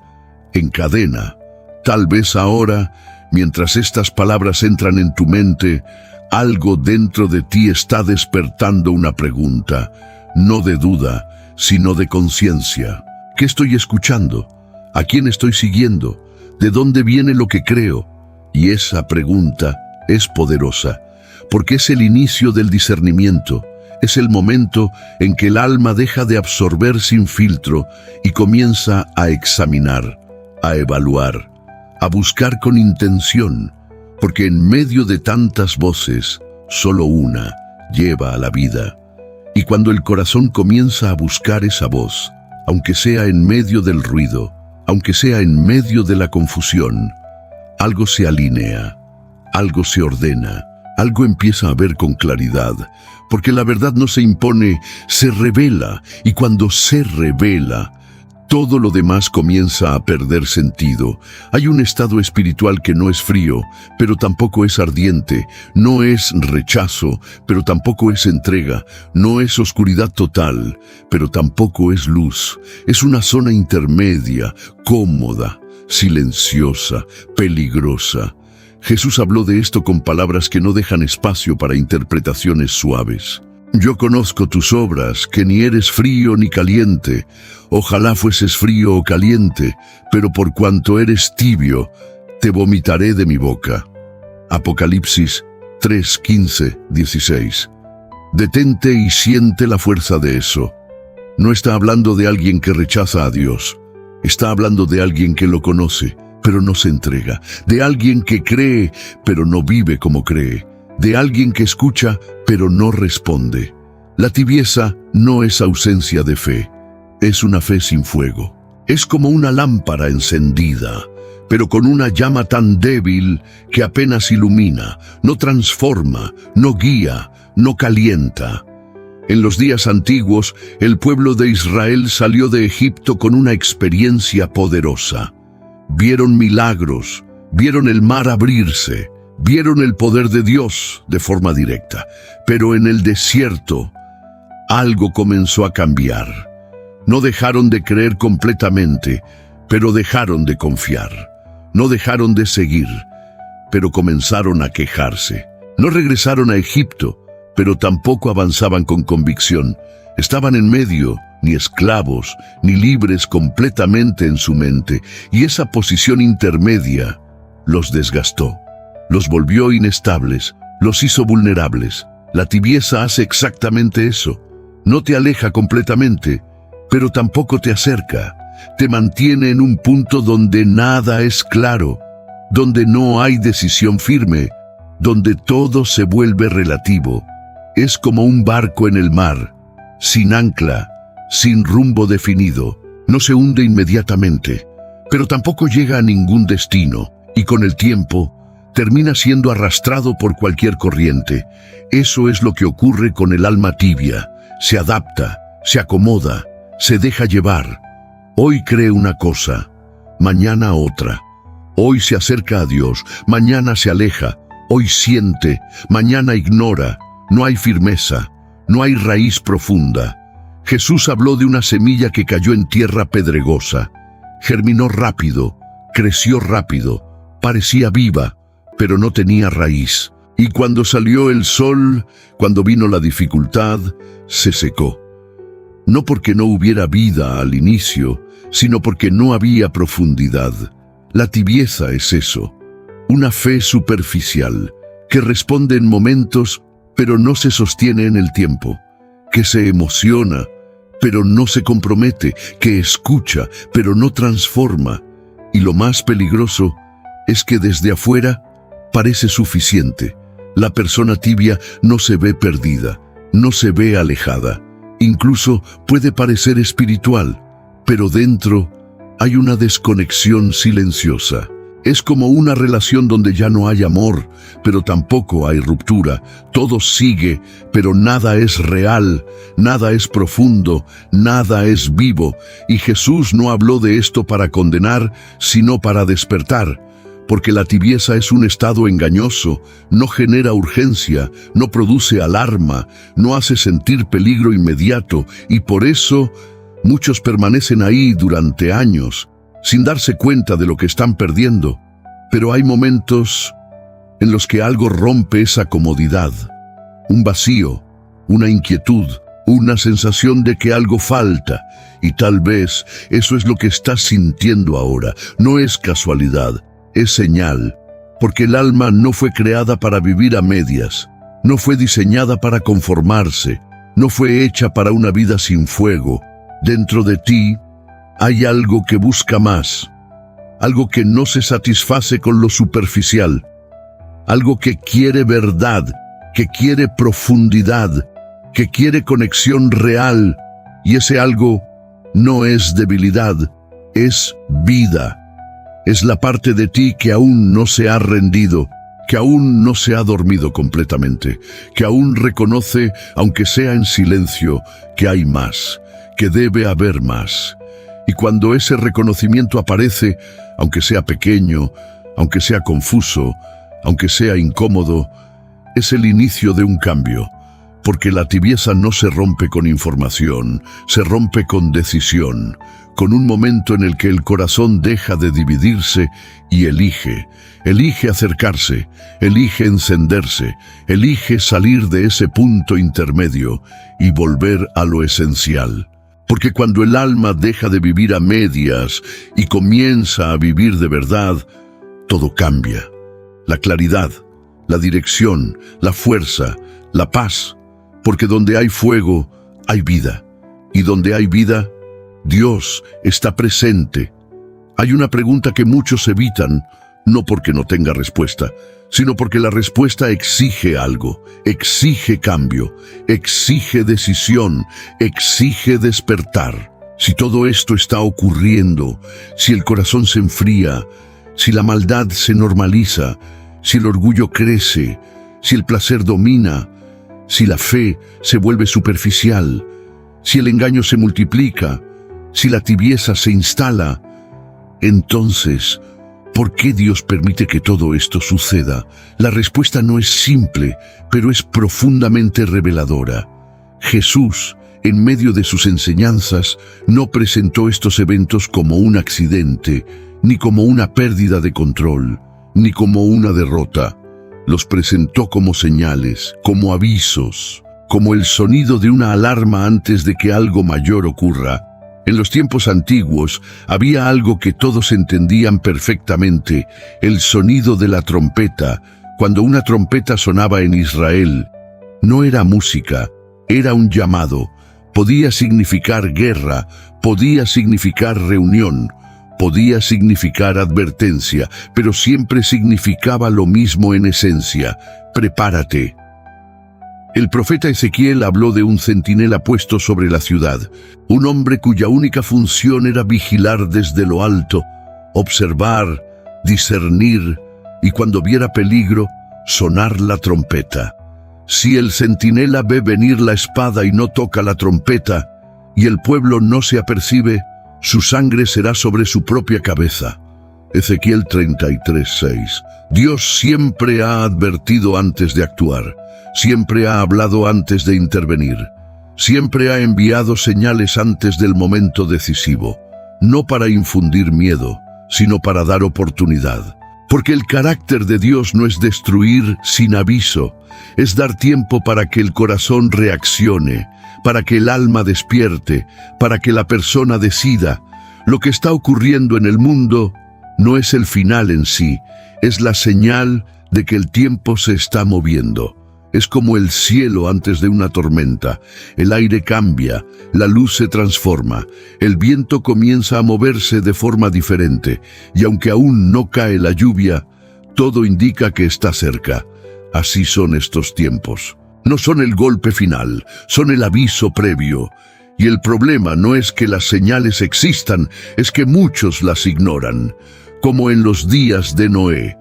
encadena. Tal vez ahora, mientras estas palabras entran en tu mente, algo dentro de ti está despertando una pregunta, no de duda, sino de conciencia. ¿Qué estoy escuchando? ¿A quién estoy siguiendo? ¿De dónde viene lo que creo? Y esa pregunta es poderosa, porque es el inicio del discernimiento. Es el momento en que el alma deja de absorber sin filtro y comienza a examinar, a evaluar, a buscar con intención, porque en medio de tantas voces, solo una lleva a la vida. Y cuando el corazón comienza a buscar esa voz, aunque sea en medio del ruido, aunque sea en medio de la confusión, algo se alinea, algo se ordena, algo empieza a ver con claridad, porque la verdad no se impone, se revela, y cuando se revela, todo lo demás comienza a perder sentido. Hay un estado espiritual que no es frío, pero tampoco es ardiente, no es rechazo, pero tampoco es entrega, no es oscuridad total, pero tampoco es luz. Es una zona intermedia, cómoda, silenciosa, peligrosa. Jesús habló de esto con palabras que no dejan espacio para interpretaciones suaves. Yo conozco tus obras, que ni eres frío ni caliente. Ojalá fueses frío o caliente, pero por cuanto eres tibio, te vomitaré de mi boca. Apocalipsis 3, 15, 16. Detente y siente la fuerza de eso. No está hablando de alguien que rechaza a Dios. Está hablando de alguien que lo conoce, pero no se entrega. De alguien que cree, pero no vive como cree. De alguien que escucha, pero no responde. La tibieza no es ausencia de fe, es una fe sin fuego. Es como una lámpara encendida, pero con una llama tan débil que apenas ilumina, no transforma, no guía, no calienta. En los días antiguos, el pueblo de Israel salió de Egipto con una experiencia poderosa. Vieron milagros, vieron el mar abrirse, vieron el poder de Dios de forma directa, pero en el desierto algo comenzó a cambiar. No dejaron de creer completamente, pero dejaron de confiar. No dejaron de seguir, pero comenzaron a quejarse. No regresaron a Egipto, pero tampoco avanzaban con convicción. Estaban en medio, ni esclavos, ni libres completamente en su mente, y esa posición intermedia los desgastó. Los volvió inestables, los hizo vulnerables. La tibieza hace exactamente eso. No te aleja completamente, pero tampoco te acerca. Te mantiene en un punto donde nada es claro, donde no hay decisión firme, donde todo se vuelve relativo. Es como un barco en el mar, sin ancla, sin rumbo definido. No se hunde inmediatamente, pero tampoco llega a ningún destino, y con el tiempo termina siendo arrastrado por cualquier corriente. Eso es lo que ocurre con el alma tibia. Se adapta, se acomoda, se deja llevar. Hoy cree una cosa, mañana otra. Hoy se acerca a Dios, mañana se aleja. Hoy siente, mañana ignora. No hay firmeza, no hay raíz profunda. Jesús habló de una semilla que cayó en tierra pedregosa. Germinó rápido, creció rápido, parecía viva, pero no tenía raíz. Y cuando salió el sol, cuando vino la dificultad, se secó. No porque no hubiera vida al inicio, sino porque no había profundidad. La tibieza es eso, una fe superficial, que responde en momentos, pero no se sostiene en el tiempo, que se emociona, pero no se compromete, que escucha, pero no transforma. Y lo más peligroso es que desde afuera parece suficiente. La persona tibia no se ve perdida, no se ve alejada. Incluso puede parecer espiritual, pero dentro hay una desconexión silenciosa. Es como una relación donde ya no hay amor, pero tampoco hay ruptura. Todo sigue, pero nada es real, nada es profundo, nada es vivo. Y Jesús no habló de esto para condenar, sino para despertar. Porque la tibieza es un estado engañoso, no genera urgencia, no produce alarma, no hace sentir peligro inmediato, y por eso muchos permanecen ahí durante años, sin darse cuenta de lo que están perdiendo. Pero hay momentos en los que algo rompe esa comodidad, un vacío, una inquietud, una sensación de que algo falta, y tal vez eso es lo que estás sintiendo ahora. No es casualidad, es señal, porque el alma no fue creada para vivir a medias, no fue diseñada para conformarse, no fue hecha para una vida sin fuego. Dentro de ti hay algo que busca más, algo que no se satisface con lo superficial, algo que quiere verdad, que quiere profundidad, que quiere conexión real, y ese algo no es debilidad, es vida. Es la parte de ti que aún no se ha rendido, que aún no se ha dormido completamente, que aún reconoce, aunque sea en silencio, que hay más, que debe haber más. Y cuando ese reconocimiento aparece, aunque sea pequeño, aunque sea confuso, aunque sea incómodo, es el inicio de un cambio. Porque la tibieza no se rompe con información, se rompe con decisión, con un momento en el que el corazón deja de dividirse y elige acercarse, elige encenderse, elige salir de ese punto intermedio y volver a lo esencial. Porque cuando el alma deja de vivir a medias y comienza a vivir de verdad, todo cambia. La claridad, la dirección, la fuerza, la paz. Porque donde hay fuego, hay vida. Y donde hay vida, Dios está presente. Hay una pregunta que muchos evitan, no porque no tenga respuesta, sino porque la respuesta exige algo, exige cambio, exige decisión, exige despertar. Si todo esto está ocurriendo, si el corazón se enfría, si la maldad se normaliza, si el orgullo crece, si el placer domina, si la fe se vuelve superficial, si el engaño se multiplica, si la tibieza se instala, entonces, ¿por qué Dios permite que todo esto suceda? La respuesta no es simple, pero es profundamente reveladora. Jesús, en medio de sus enseñanzas, no presentó estos eventos como un accidente, ni como una pérdida de control, ni como una derrota. Los presentó como señales, como avisos, como el sonido de una alarma antes de que algo mayor ocurra. En los tiempos antiguos había algo que todos entendían perfectamente, el sonido de la trompeta. Cuando una trompeta sonaba en Israel, no era música, era un llamado. Podía significar guerra, podía significar reunión, podía significar advertencia, pero siempre significaba lo mismo en esencia: prepárate. El profeta Ezequiel habló de un centinela puesto sobre la ciudad, un hombre cuya única función era vigilar desde lo alto, observar, discernir, y cuando viera peligro, sonar la trompeta. Si el centinela ve venir la espada y no toca la trompeta, y el pueblo no se apercibe, su sangre será sobre su propia cabeza. Ezequiel 33:6. Dios siempre ha advertido antes de actuar, siempre ha hablado antes de intervenir, siempre ha enviado señales antes del momento decisivo, no para infundir miedo, sino para dar oportunidad. Porque el carácter de Dios no es destruir sin aviso, es dar tiempo para que el corazón reaccione, para que el alma despierte, para que la persona decida. Lo que está ocurriendo en el mundo no es el final en sí, es la señal de que el tiempo se está moviendo. Es como el cielo antes de una tormenta. El aire cambia, la luz se transforma, el viento comienza a moverse de forma diferente, y aunque aún no cae la lluvia, todo indica que está cerca. Así son estos tiempos. No son el golpe final, son el aviso previo. Y el problema no es que las señales existan, es que muchos las ignoran. Como en los días de Noé.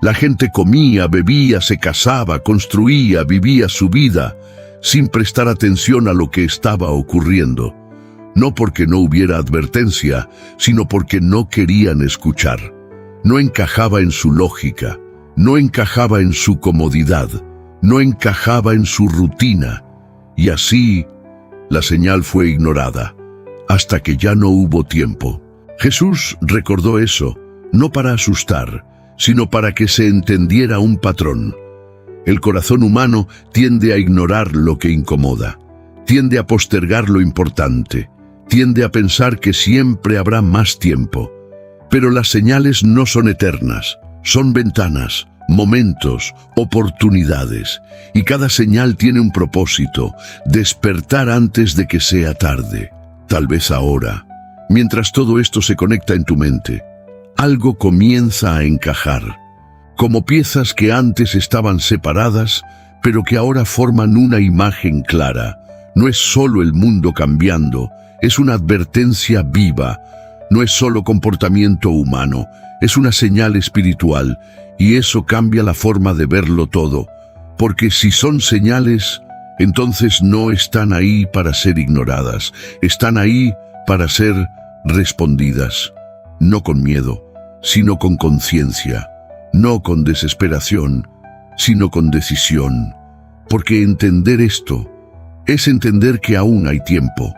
La gente comía, bebía, se casaba, construía, vivía su vida, sin prestar atención a lo que estaba ocurriendo. No porque no hubiera advertencia, sino porque no querían escuchar. No encajaba en su lógica, no encajaba en su comodidad, no encajaba en su rutina. Y así, la señal fue ignorada, hasta que ya no hubo tiempo. Jesús recordó eso, no para asustar, sino para que se entendiera un patrón. El corazón humano tiende a ignorar lo que incomoda, tiende a postergar lo importante, tiende a pensar que siempre habrá más tiempo. Pero las señales no son eternas, son ventanas, momentos, oportunidades, y cada señal tiene un propósito: despertar antes de que sea tarde. Tal vez ahora, mientras todo esto se conecta en tu mente, algo comienza a encajar, como piezas que antes estaban separadas, pero que ahora forman una imagen clara. No es solo el mundo cambiando, es una advertencia viva. No es solo comportamiento humano, es una señal espiritual, y eso cambia la forma de verlo todo. Porque si son señales, entonces no están ahí para ser ignoradas, están ahí para ser respondidas. No con miedo, sino con conciencia, no con desesperación, sino con decisión. Porque entender esto es entender que aún hay tiempo,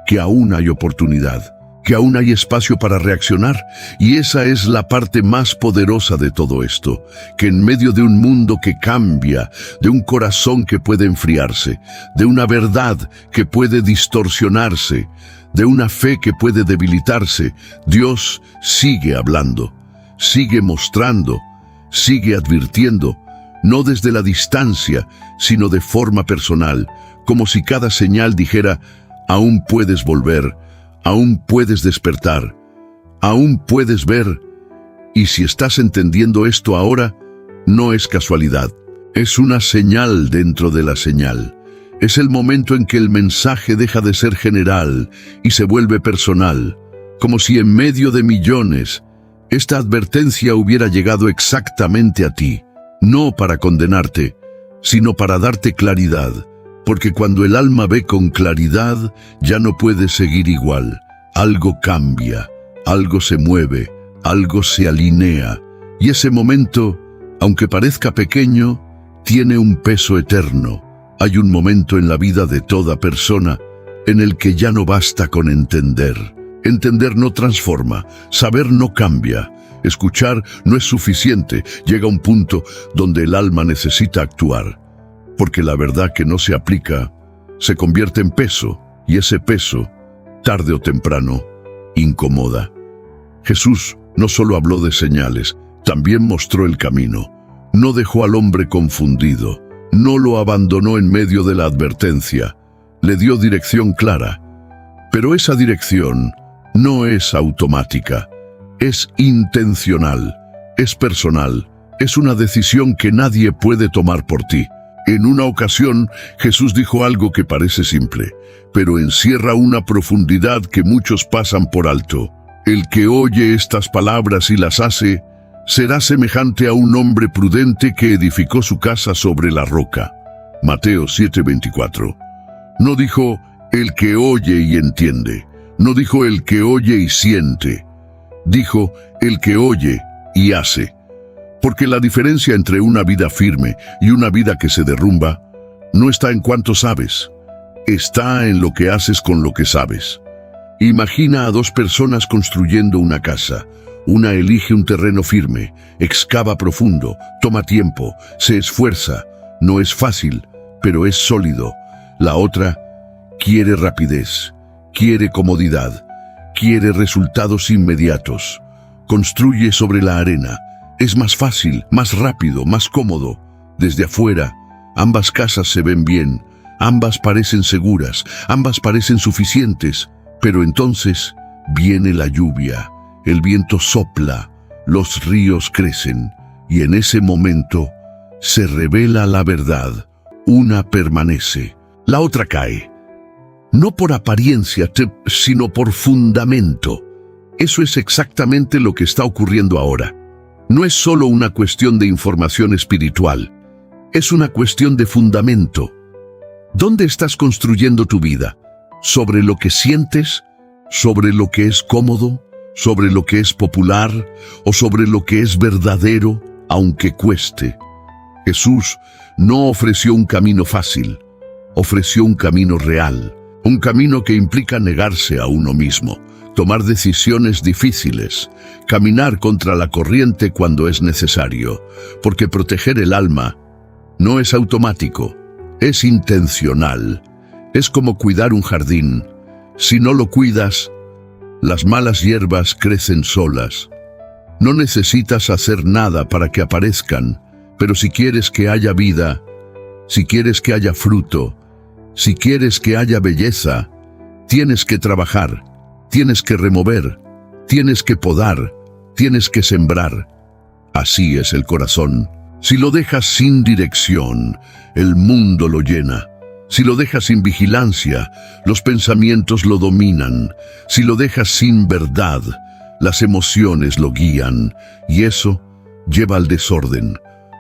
que aún hay oportunidad, que aún hay espacio para reaccionar, y esa es la parte más poderosa de todo esto, que en medio de un mundo que cambia, de un corazón que puede enfriarse, de una verdad que puede distorsionarse, de una fe que puede debilitarse, Dios sigue hablando, sigue mostrando, sigue advirtiendo, no desde la distancia, sino de forma personal, como si cada señal dijera: aún puedes volver, aún puedes despertar, aún puedes ver. Y si estás entendiendo esto ahora, no es casualidad, es una señal dentro de la señal. Es el momento en que el mensaje deja de ser general y se vuelve personal, como si en medio de millones, esta advertencia hubiera llegado exactamente a ti, no para condenarte, sino para darte claridad, porque cuando el alma ve con claridad, ya no puede seguir igual. Algo cambia, algo se mueve, algo se alinea, y ese momento, aunque parezca pequeño, tiene un peso eterno. Hay un momento en la vida de toda persona en el que ya no basta con entender. Entender no transforma, saber no cambia, escuchar no es suficiente. Llega un punto donde el alma necesita actuar, porque la verdad que no se aplica se convierte en peso, y ese peso, tarde o temprano, incomoda. Jesús no solo habló de señales, también mostró el camino. No dejó al hombre confundido, no lo abandonó en medio de la advertencia, le dio dirección clara. Pero esa dirección no es automática, es intencional, es personal, es una decisión que nadie puede tomar por ti. En una ocasión, Jesús dijo algo que parece simple, pero encierra una profundidad que muchos pasan por alto. El que oye estas palabras y las hace, será semejante a un hombre prudente que edificó su casa sobre la roca. Mateo 7:24. No dijo el que oye y entiende, no dijo el que oye y siente, dijo el que oye y hace. Porque la diferencia entre una vida firme y una vida que se derrumba no está en cuánto sabes, está en lo que haces con lo que sabes. Imagina a dos personas construyendo una casa. Una elige un terreno firme, excava profundo, toma tiempo, se esfuerza. No es fácil, pero es sólido. La otra quiere rapidez, quiere comodidad, quiere resultados inmediatos. Construye sobre la arena, Es más fácil, más rápido, más cómodo. Desde afuera, ambas casas se ven bien, ambas parecen seguras, ambas parecen suficientes, pero entonces viene la lluvia, el viento sopla, los ríos crecen, y en ese momento se revela la verdad. Una permanece, la otra cae. No por apariencia, sino por fundamento. Eso es exactamente lo que está ocurriendo ahora. No es solo una cuestión de información espiritual, es una cuestión de fundamento. ¿Dónde estás construyendo tu vida? ¿Sobre lo que sientes? ¿Sobre lo que es cómodo? ¿Sobre lo que es popular? ¿O sobre lo que es verdadero, aunque cueste? Jesús no ofreció un camino fácil, ofreció un camino real, un camino que implica negarse a uno mismo, tomar decisiones difíciles, caminar contra la corriente cuando es necesario, porque proteger el alma no es automático, es intencional. Es como cuidar un jardín. Si no lo cuidas, las malas hierbas crecen solas. No necesitas hacer nada para que aparezcan, pero si quieres que haya vida, si quieres que haya fruto, si quieres que haya belleza, tienes que trabajar, tienes que remover, tienes que podar, tienes que sembrar. Así es el corazón. Si lo dejas sin dirección, el mundo lo llena. Si lo dejas sin vigilancia, los pensamientos lo dominan. Si lo dejas sin verdad, las emociones lo guían, y eso lleva al desorden.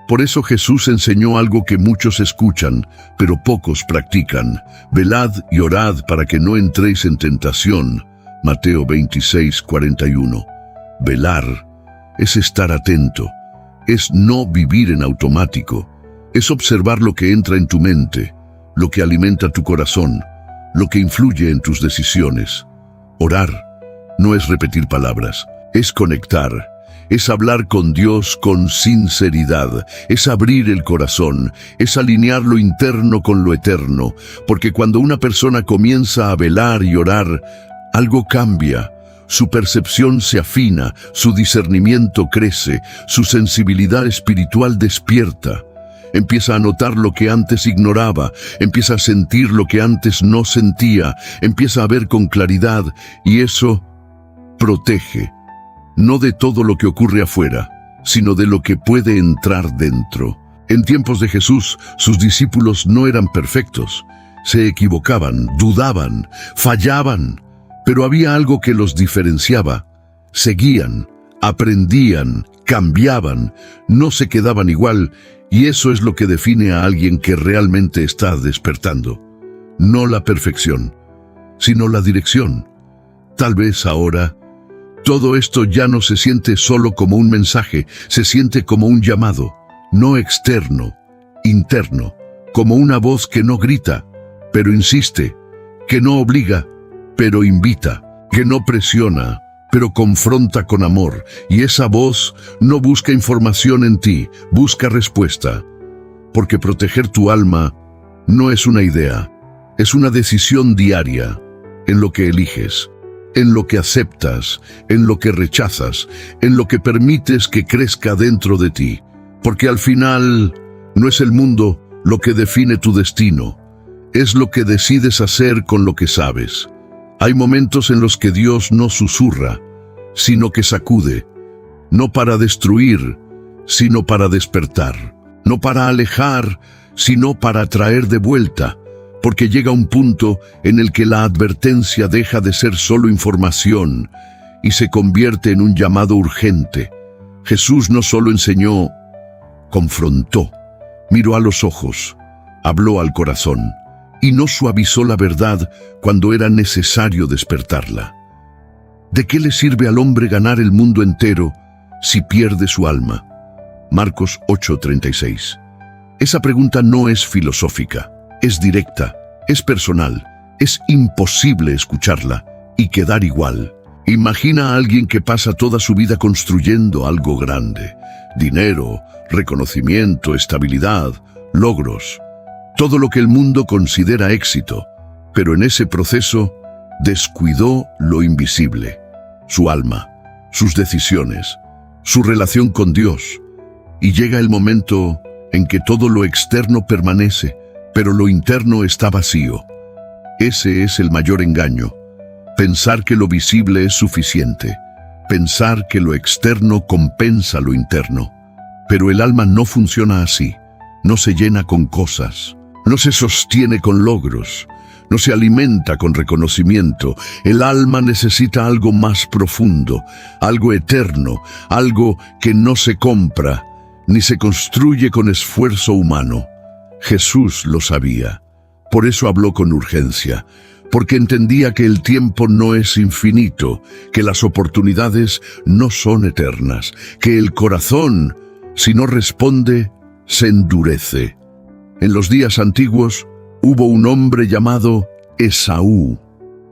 Por eso Jesús enseñó algo que muchos escuchan, pero pocos practican. Velad y orad para que no entréis en tentación. Mateo 26:41. Velar es estar atento, es no vivir en automático, es observar lo que entra en tu mente, lo que alimenta tu corazón, lo que influye en tus decisiones. Orar no es repetir palabras, es conectar, es hablar con Dios con sinceridad, es abrir el corazón, es alinear lo interno con lo eterno, porque cuando una persona comienza a velar y orar, algo cambia. Su percepción se afina, su discernimiento crece, su sensibilidad espiritual despierta. Empieza a notar lo que antes ignoraba, empieza a sentir lo que antes no sentía, empieza a ver con claridad, y eso protege, no de todo lo que ocurre afuera, sino de lo que puede entrar dentro. En tiempos de Jesús, sus discípulos no eran perfectos, se equivocaban, dudaban, fallaban, pero había algo que los diferenciaba. Seguían, aprendían, cambiaban, no se quedaban igual, y eso es lo que define a alguien que realmente está despertando. No la perfección, sino la dirección. Tal vez ahora, todo esto ya no se siente solo como un mensaje, se siente como un llamado, no externo, interno, como una voz que no grita, pero insiste, que no obliga, pero invita, que no presiona, pero confronta con amor, y esa voz no busca información en ti, busca respuesta. Porque proteger tu alma no es una idea, es una decisión diaria, en lo que eliges, en lo que aceptas, en lo que rechazas, en lo que permites que crezca dentro de ti. Porque al final, no es el mundo lo que define tu destino, es lo que decides hacer con lo que sabes. Hay momentos en los que Dios no susurra, sino que sacude, no para destruir, sino para despertar, no para alejar, sino para traer de vuelta, porque llega un punto en el que la advertencia deja de ser solo información y se convierte en un llamado urgente. Jesús no solo enseñó, confrontó, miró a los ojos, habló al corazón, y no suavizó la verdad cuando era necesario despertarla. ¿De qué le sirve al hombre ganar el mundo entero si pierde su alma? Marcos 8:36. Esa pregunta no es filosófica, es directa, es personal, es imposible escucharla y quedar igual. Imagina a alguien que pasa toda su vida construyendo algo grande, dinero, reconocimiento, estabilidad, logros, todo lo que el mundo considera éxito, pero en ese proceso descuidó lo invisible, su alma, sus decisiones, su relación con Dios. Y llega el momento en que todo lo externo permanece, pero lo interno está vacío. Ese es el mayor engaño. Pensar que lo visible es suficiente. Pensar que lo externo compensa lo interno. Pero el alma no funciona así. No se llena con cosas. No se sostiene con logros. No se alimenta con reconocimiento. El alma necesita algo más profundo, algo eterno, algo que no se compra, ni se construye con esfuerzo humano. Jesús lo sabía. Por eso habló con urgencia, porque entendía que el tiempo no es infinito, que las oportunidades no son eternas, que el corazón, si no responde, se endurece. En los días antiguos hubo un hombre llamado Esaú.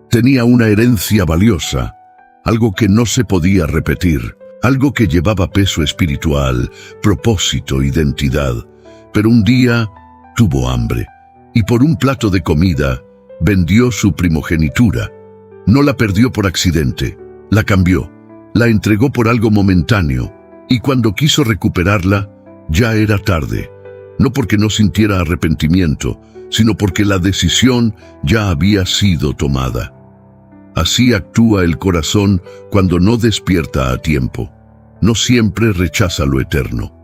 Tenía una herencia valiosa, algo que no se podía repetir, algo que llevaba peso espiritual, propósito, identidad. Pero un día tuvo hambre y por un plato de comida vendió su primogenitura. No la perdió por accidente, la cambió, la entregó por algo momentáneo y cuando quiso recuperarla, ya era tarde. No porque no sintiera arrepentimiento, sino porque la decisión ya había sido tomada. Así actúa el corazón cuando no despierta a tiempo. No siempre rechaza lo eterno.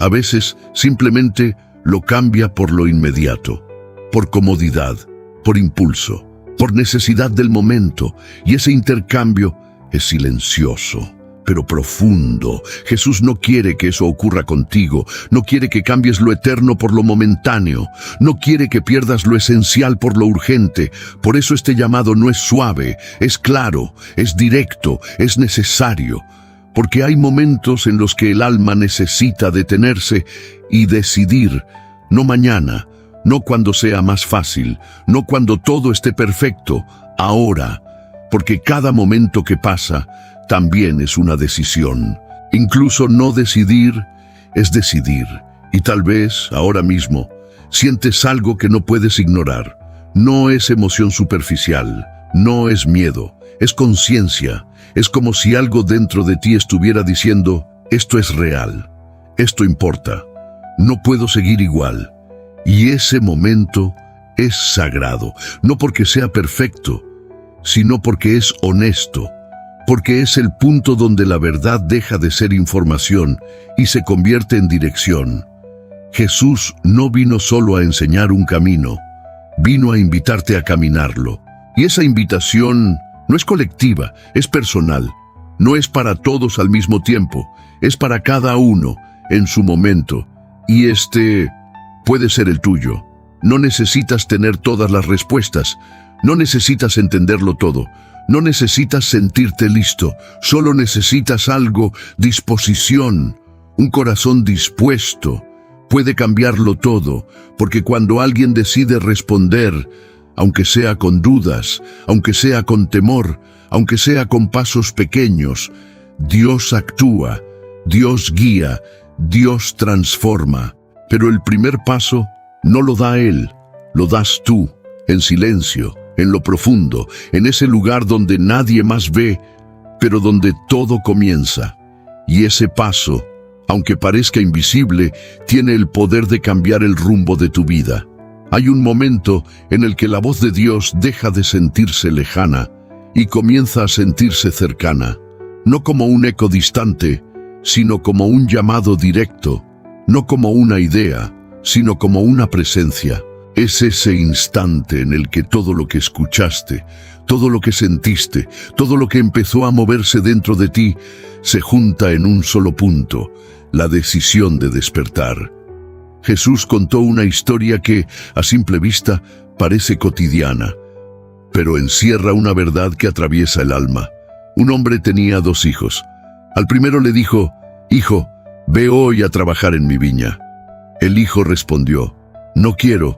A veces simplemente lo cambia por lo inmediato, por comodidad, por impulso, por necesidad del momento, y ese intercambio es silencioso, pero profundo. Jesús no quiere que eso ocurra contigo, no quiere que cambies lo eterno por lo momentáneo, no quiere que pierdas lo esencial por lo urgente. Por eso este llamado no es suave, es claro, es directo, es necesario. Porque hay momentos en los que el alma necesita detenerse y decidir, no mañana, no cuando sea más fácil, no cuando todo esté perfecto, ahora, porque cada momento que pasa también es una decisión. Incluso no decidir es decidir, y tal vez, ahora mismo, sientes algo que no puedes ignorar. No es emoción superficial, no es miedo, es conciencia. Es como si algo dentro de ti estuviera diciendo, esto es real, esto importa, no puedo seguir igual. Y ese momento es sagrado, no porque sea perfecto, sino porque es honesto, porque es el punto donde la verdad deja de ser información y se convierte en dirección. Jesús no vino solo a enseñar un camino, vino a invitarte a caminarlo. Y esa invitación no es colectiva, es personal. No es para todos al mismo tiempo, es para cada uno en su momento. Y este puede ser el tuyo. No necesitas tener todas las respuestas, no necesitas entenderlo todo, no necesitas sentirte listo, solo necesitas algo, disposición, un corazón dispuesto. Puede cambiarlo todo, porque cuando alguien decide responder, aunque sea con dudas, aunque sea con temor, aunque sea con pasos pequeños, Dios actúa, Dios guía, Dios transforma. Pero el primer paso no lo da Él, lo das tú, en silencio, en lo profundo, en ese lugar donde nadie más ve, pero donde todo comienza. Y ese paso, aunque parezca invisible, tiene el poder de cambiar el rumbo de tu vida. Hay un momento en el que la voz de Dios deja de sentirse lejana y comienza a sentirse cercana, no como un eco distante, sino como un llamado directo, no como una idea, sino como una presencia. Es ese instante en el que todo lo que escuchaste, todo lo que sentiste, todo lo que empezó a moverse dentro de ti, se junta en un solo punto, la decisión de despertar. Jesús contó una historia que, a simple vista, parece cotidiana, pero encierra una verdad que atraviesa el alma. Un hombre tenía 2 hijos. Al primero le dijo, «Hijo, ve hoy a trabajar en mi viña». El hijo respondió, «No quiero»,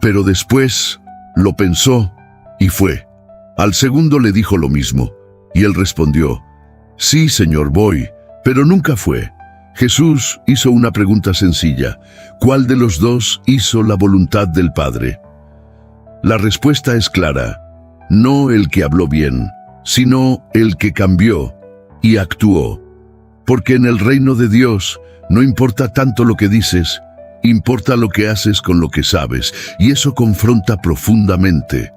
pero después lo pensó y fue. Al segundo le dijo lo mismo, y él respondió, «Sí, señor, voy», pero nunca fue. Jesús hizo una pregunta sencilla: ¿cuál de los 2 hizo la voluntad del Padre? La respuesta es clara: no el que habló bien, sino el que cambió y actuó. Porque en el reino de Dios no importa tanto lo que dices, importa lo que haces con lo que sabes, y eso confronta profundamente.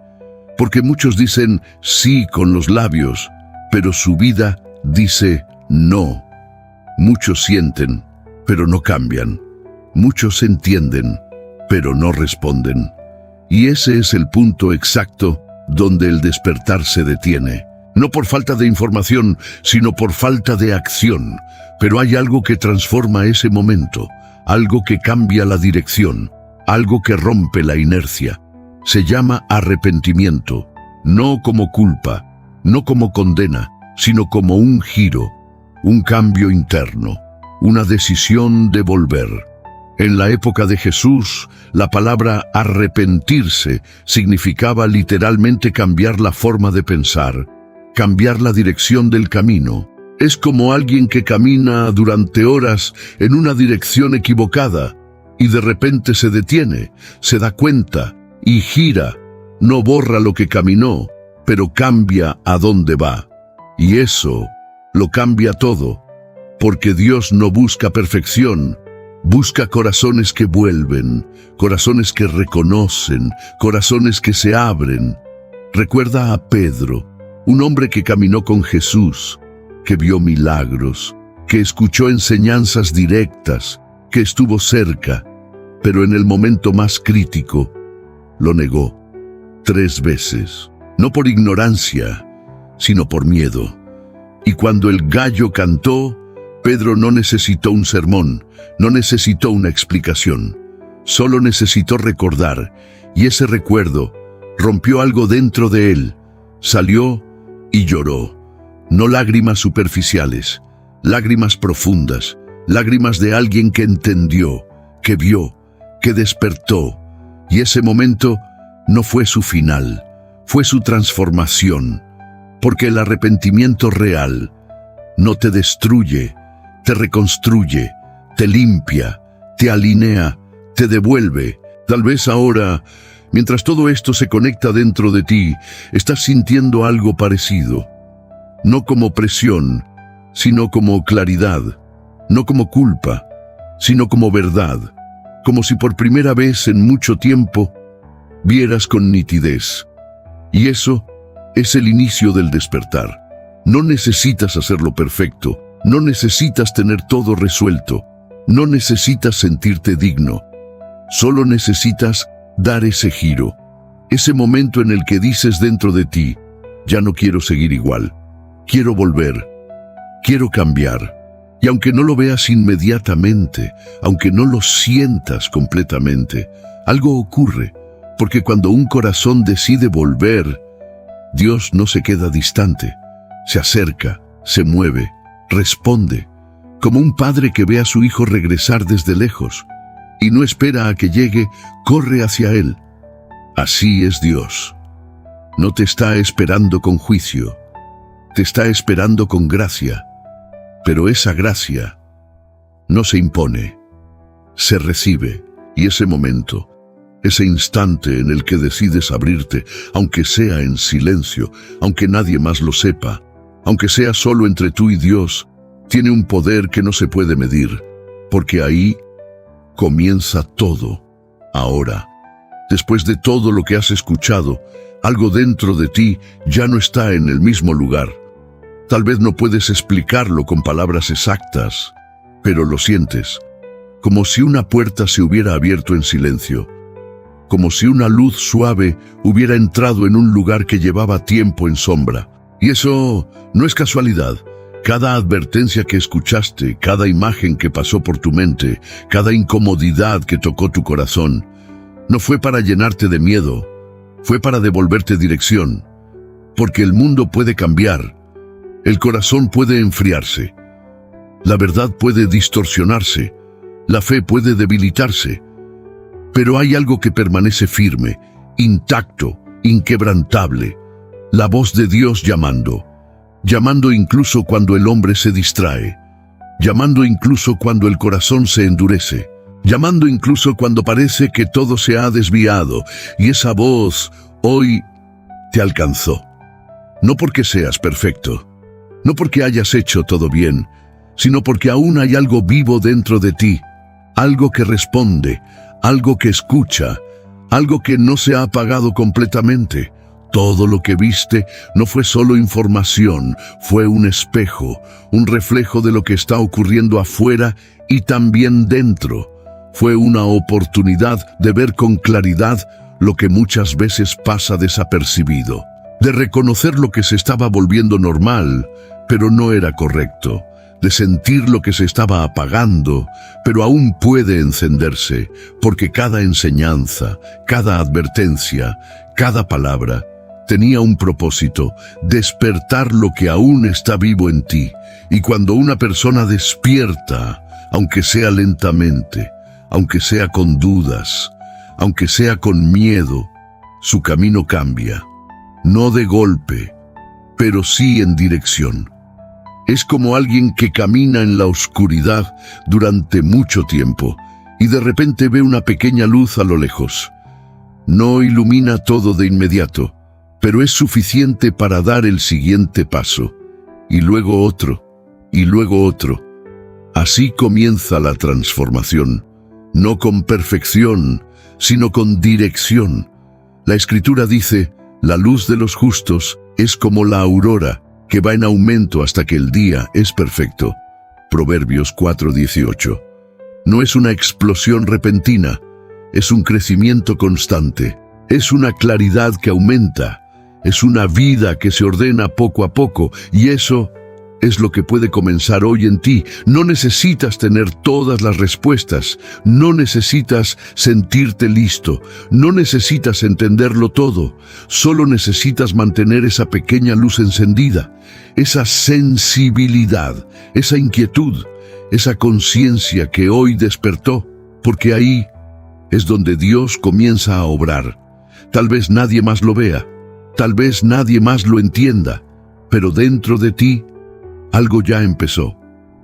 Porque muchos dicen sí con los labios, pero su vida dice no. Muchos sienten, pero no cambian. Muchos entienden, pero no responden. Y ese es el punto exacto donde el despertar se detiene. No por falta de información, sino por falta de acción. Pero hay algo que transforma ese momento, algo que cambia la dirección, algo que rompe la inercia. Se llama arrepentimiento, no como culpa, no como condena, sino como un giro, un cambio interno, una decisión de volver. En la época de Jesús, la palabra arrepentirse significaba literalmente cambiar la forma de pensar, cambiar la dirección del camino. Es como alguien que camina durante horas en una dirección equivocada y de repente se detiene, se da cuenta y gira. No borra lo que caminó, pero cambia a dónde va. Y eso lo cambia todo, porque Dios no busca perfección, busca corazones que vuelven, corazones que reconocen, corazones que se abren. Recuerda a Pedro, un hombre que caminó con Jesús, que vio milagros, que escuchó enseñanzas directas, que estuvo cerca, pero en el momento más crítico, lo negó 3 veces, no por ignorancia, sino por miedo. Y cuando el gallo cantó, Pedro no necesitó un sermón, no necesitó una explicación, solo necesitó recordar, y ese recuerdo rompió algo dentro de él, salió y lloró. No lágrimas superficiales, lágrimas profundas, lágrimas de alguien que entendió, que vio, que despertó. Y ese momento no fue su final, fue su transformación. Porque el arrepentimiento real no te destruye, te reconstruye, te limpia, te alinea, te devuelve. Tal vez ahora, mientras todo esto se conecta dentro de ti, estás sintiendo algo parecido. No como presión, sino como claridad. No como culpa, sino como verdad. Como si por primera vez en mucho tiempo vieras con nitidez. Y eso es el inicio del despertar. No necesitas hacerlo perfecto, no necesitas tener todo resuelto, no necesitas sentirte digno. Solo necesitas dar ese giro, ese momento en el que dices dentro de ti, ya no quiero seguir igual. Quiero volver, quiero cambiar. Y aunque no lo veas inmediatamente, aunque no lo sientas completamente, algo ocurre, porque cuando un corazón decide volver, Dios no se queda distante, se acerca, se mueve, responde, como un padre que ve a su hijo regresar desde lejos, y no espera a que llegue, corre hacia él. Así es Dios. No te está esperando con juicio, te está esperando con gracia, pero esa gracia no se impone, se recibe, y ese momento, ese instante en el que decides abrirte, aunque sea en silencio, aunque nadie más lo sepa, aunque sea solo entre tú y Dios, tiene un poder que no se puede medir, porque ahí comienza todo. Ahora, después de todo lo que has escuchado, algo dentro de ti ya no está en el mismo lugar. Tal vez no puedes explicarlo con palabras exactas, pero lo sientes, como si una puerta se hubiera abierto en silencio, como si una luz suave hubiera entrado en un lugar que llevaba tiempo en sombra. Y eso no es casualidad. Cada advertencia que escuchaste, cada imagen que pasó por tu mente, cada incomodidad que tocó tu corazón, no fue para llenarte de miedo, fue para devolverte dirección. Porque el mundo puede cambiar, el corazón puede enfriarse, la verdad puede distorsionarse, la fe puede debilitarse, pero hay algo que permanece firme, intacto, inquebrantable, la voz de Dios llamando incluso cuando el hombre se distrae, llamando incluso cuando el corazón se endurece, llamando incluso cuando parece que todo se ha desviado, y esa voz hoy te alcanzó. No porque seas perfecto, no porque hayas hecho todo bien, sino porque aún hay algo vivo dentro de ti, algo que responde, algo que escucha, algo que no se ha apagado completamente. Todo lo que viste no fue solo información, fue un espejo, un reflejo de lo que está ocurriendo afuera y también dentro. Fue una oportunidad de ver con claridad lo que muchas veces pasa desapercibido, de reconocer lo que se estaba volviendo normal, pero no era correcto, de sentir lo que se estaba apagando, pero aún puede encenderse, porque cada enseñanza, cada advertencia, cada palabra, tenía un propósito: despertar lo que aún está vivo en ti. Y cuando una persona despierta, aunque sea lentamente, aunque sea con dudas, aunque sea con miedo, su camino cambia. No de golpe, pero sí en dirección. Es como alguien que camina en la oscuridad durante mucho tiempo y de repente ve una pequeña luz a lo lejos. No ilumina todo de inmediato, pero es suficiente para dar el siguiente paso, y luego otro, y luego otro. Así comienza la transformación, no con perfección, sino con dirección. La Escritura dice: la luz de los justos es como la aurora, que va en aumento hasta que el día es perfecto. Proverbios 4:18. No es una explosión repentina, es un crecimiento constante, es una claridad que aumenta, es una vida que se ordena poco a poco, y eso es lo que puede comenzar hoy en ti. No necesitas tener todas las respuestas, no necesitas sentirte listo, no necesitas entenderlo todo, solo necesitas mantener esa pequeña luz encendida, esa sensibilidad, esa inquietud, esa conciencia que hoy despertó, porque ahí es donde Dios comienza a obrar. Tal vez nadie más lo vea, tal vez nadie más lo entienda, pero dentro de ti algo ya empezó,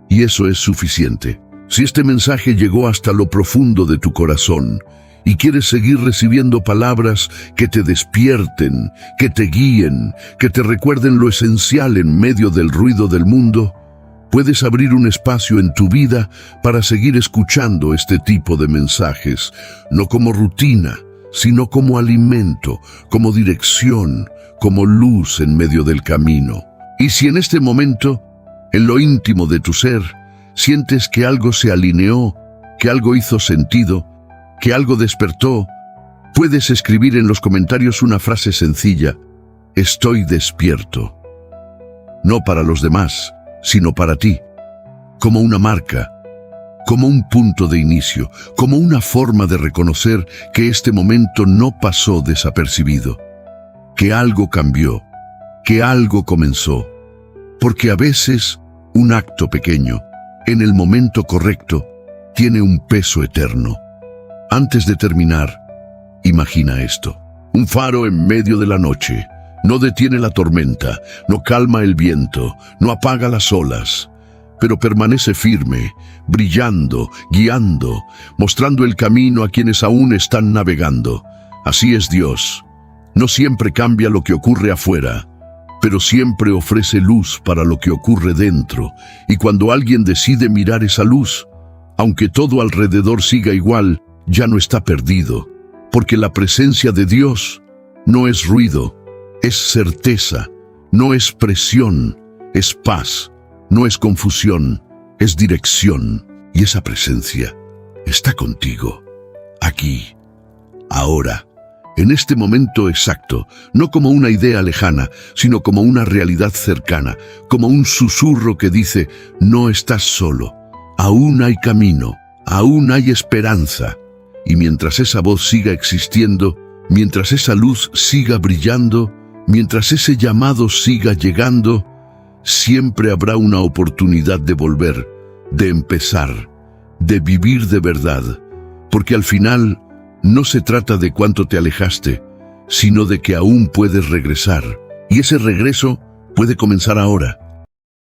y eso es suficiente. Si este mensaje llegó hasta lo profundo de tu corazón y quieres seguir recibiendo palabras que te despierten, que te guíen, que te recuerden lo esencial en medio del ruido del mundo, puedes abrir un espacio en tu vida para seguir escuchando este tipo de mensajes, no como rutina, sino como alimento, como dirección, como luz en medio del camino. Y si en este momento, en lo íntimo de tu ser, sientes que algo se alineó, que algo hizo sentido, que algo despertó, puedes escribir en los comentarios una frase sencilla: estoy despierto. No para los demás, sino para ti, como una marca, como un punto de inicio, como una forma de reconocer que este momento no pasó desapercibido, que algo cambió, que algo comenzó. Porque a veces un acto pequeño, en el momento correcto, tiene un peso eterno. Antes de terminar, imagina esto: un faro en medio de la noche. No detiene la tormenta, no calma el viento, no apaga las olas, pero permanece firme, brillando, guiando, mostrando el camino a quienes aún están navegando. Así es Dios. No siempre cambia lo que ocurre afuera, pero siempre ofrece luz para lo que ocurre dentro. Y cuando alguien decide mirar esa luz, aunque todo alrededor siga igual, ya no está perdido, porque la presencia de Dios no es ruido, es certeza, no es presión, es paz, no es confusión, es dirección. Y esa presencia está contigo, aquí, ahora, en este momento exacto, no como una idea lejana, sino como una realidad cercana, como un susurro que dice: no estás solo, aún hay camino, aún hay esperanza. Y mientras esa voz siga existiendo, mientras esa luz siga brillando, mientras ese llamado siga llegando, siempre habrá una oportunidad de volver, de empezar, de vivir de verdad, porque al final no se trata de cuánto te alejaste, sino de que aún puedes regresar. Y ese regreso puede comenzar ahora.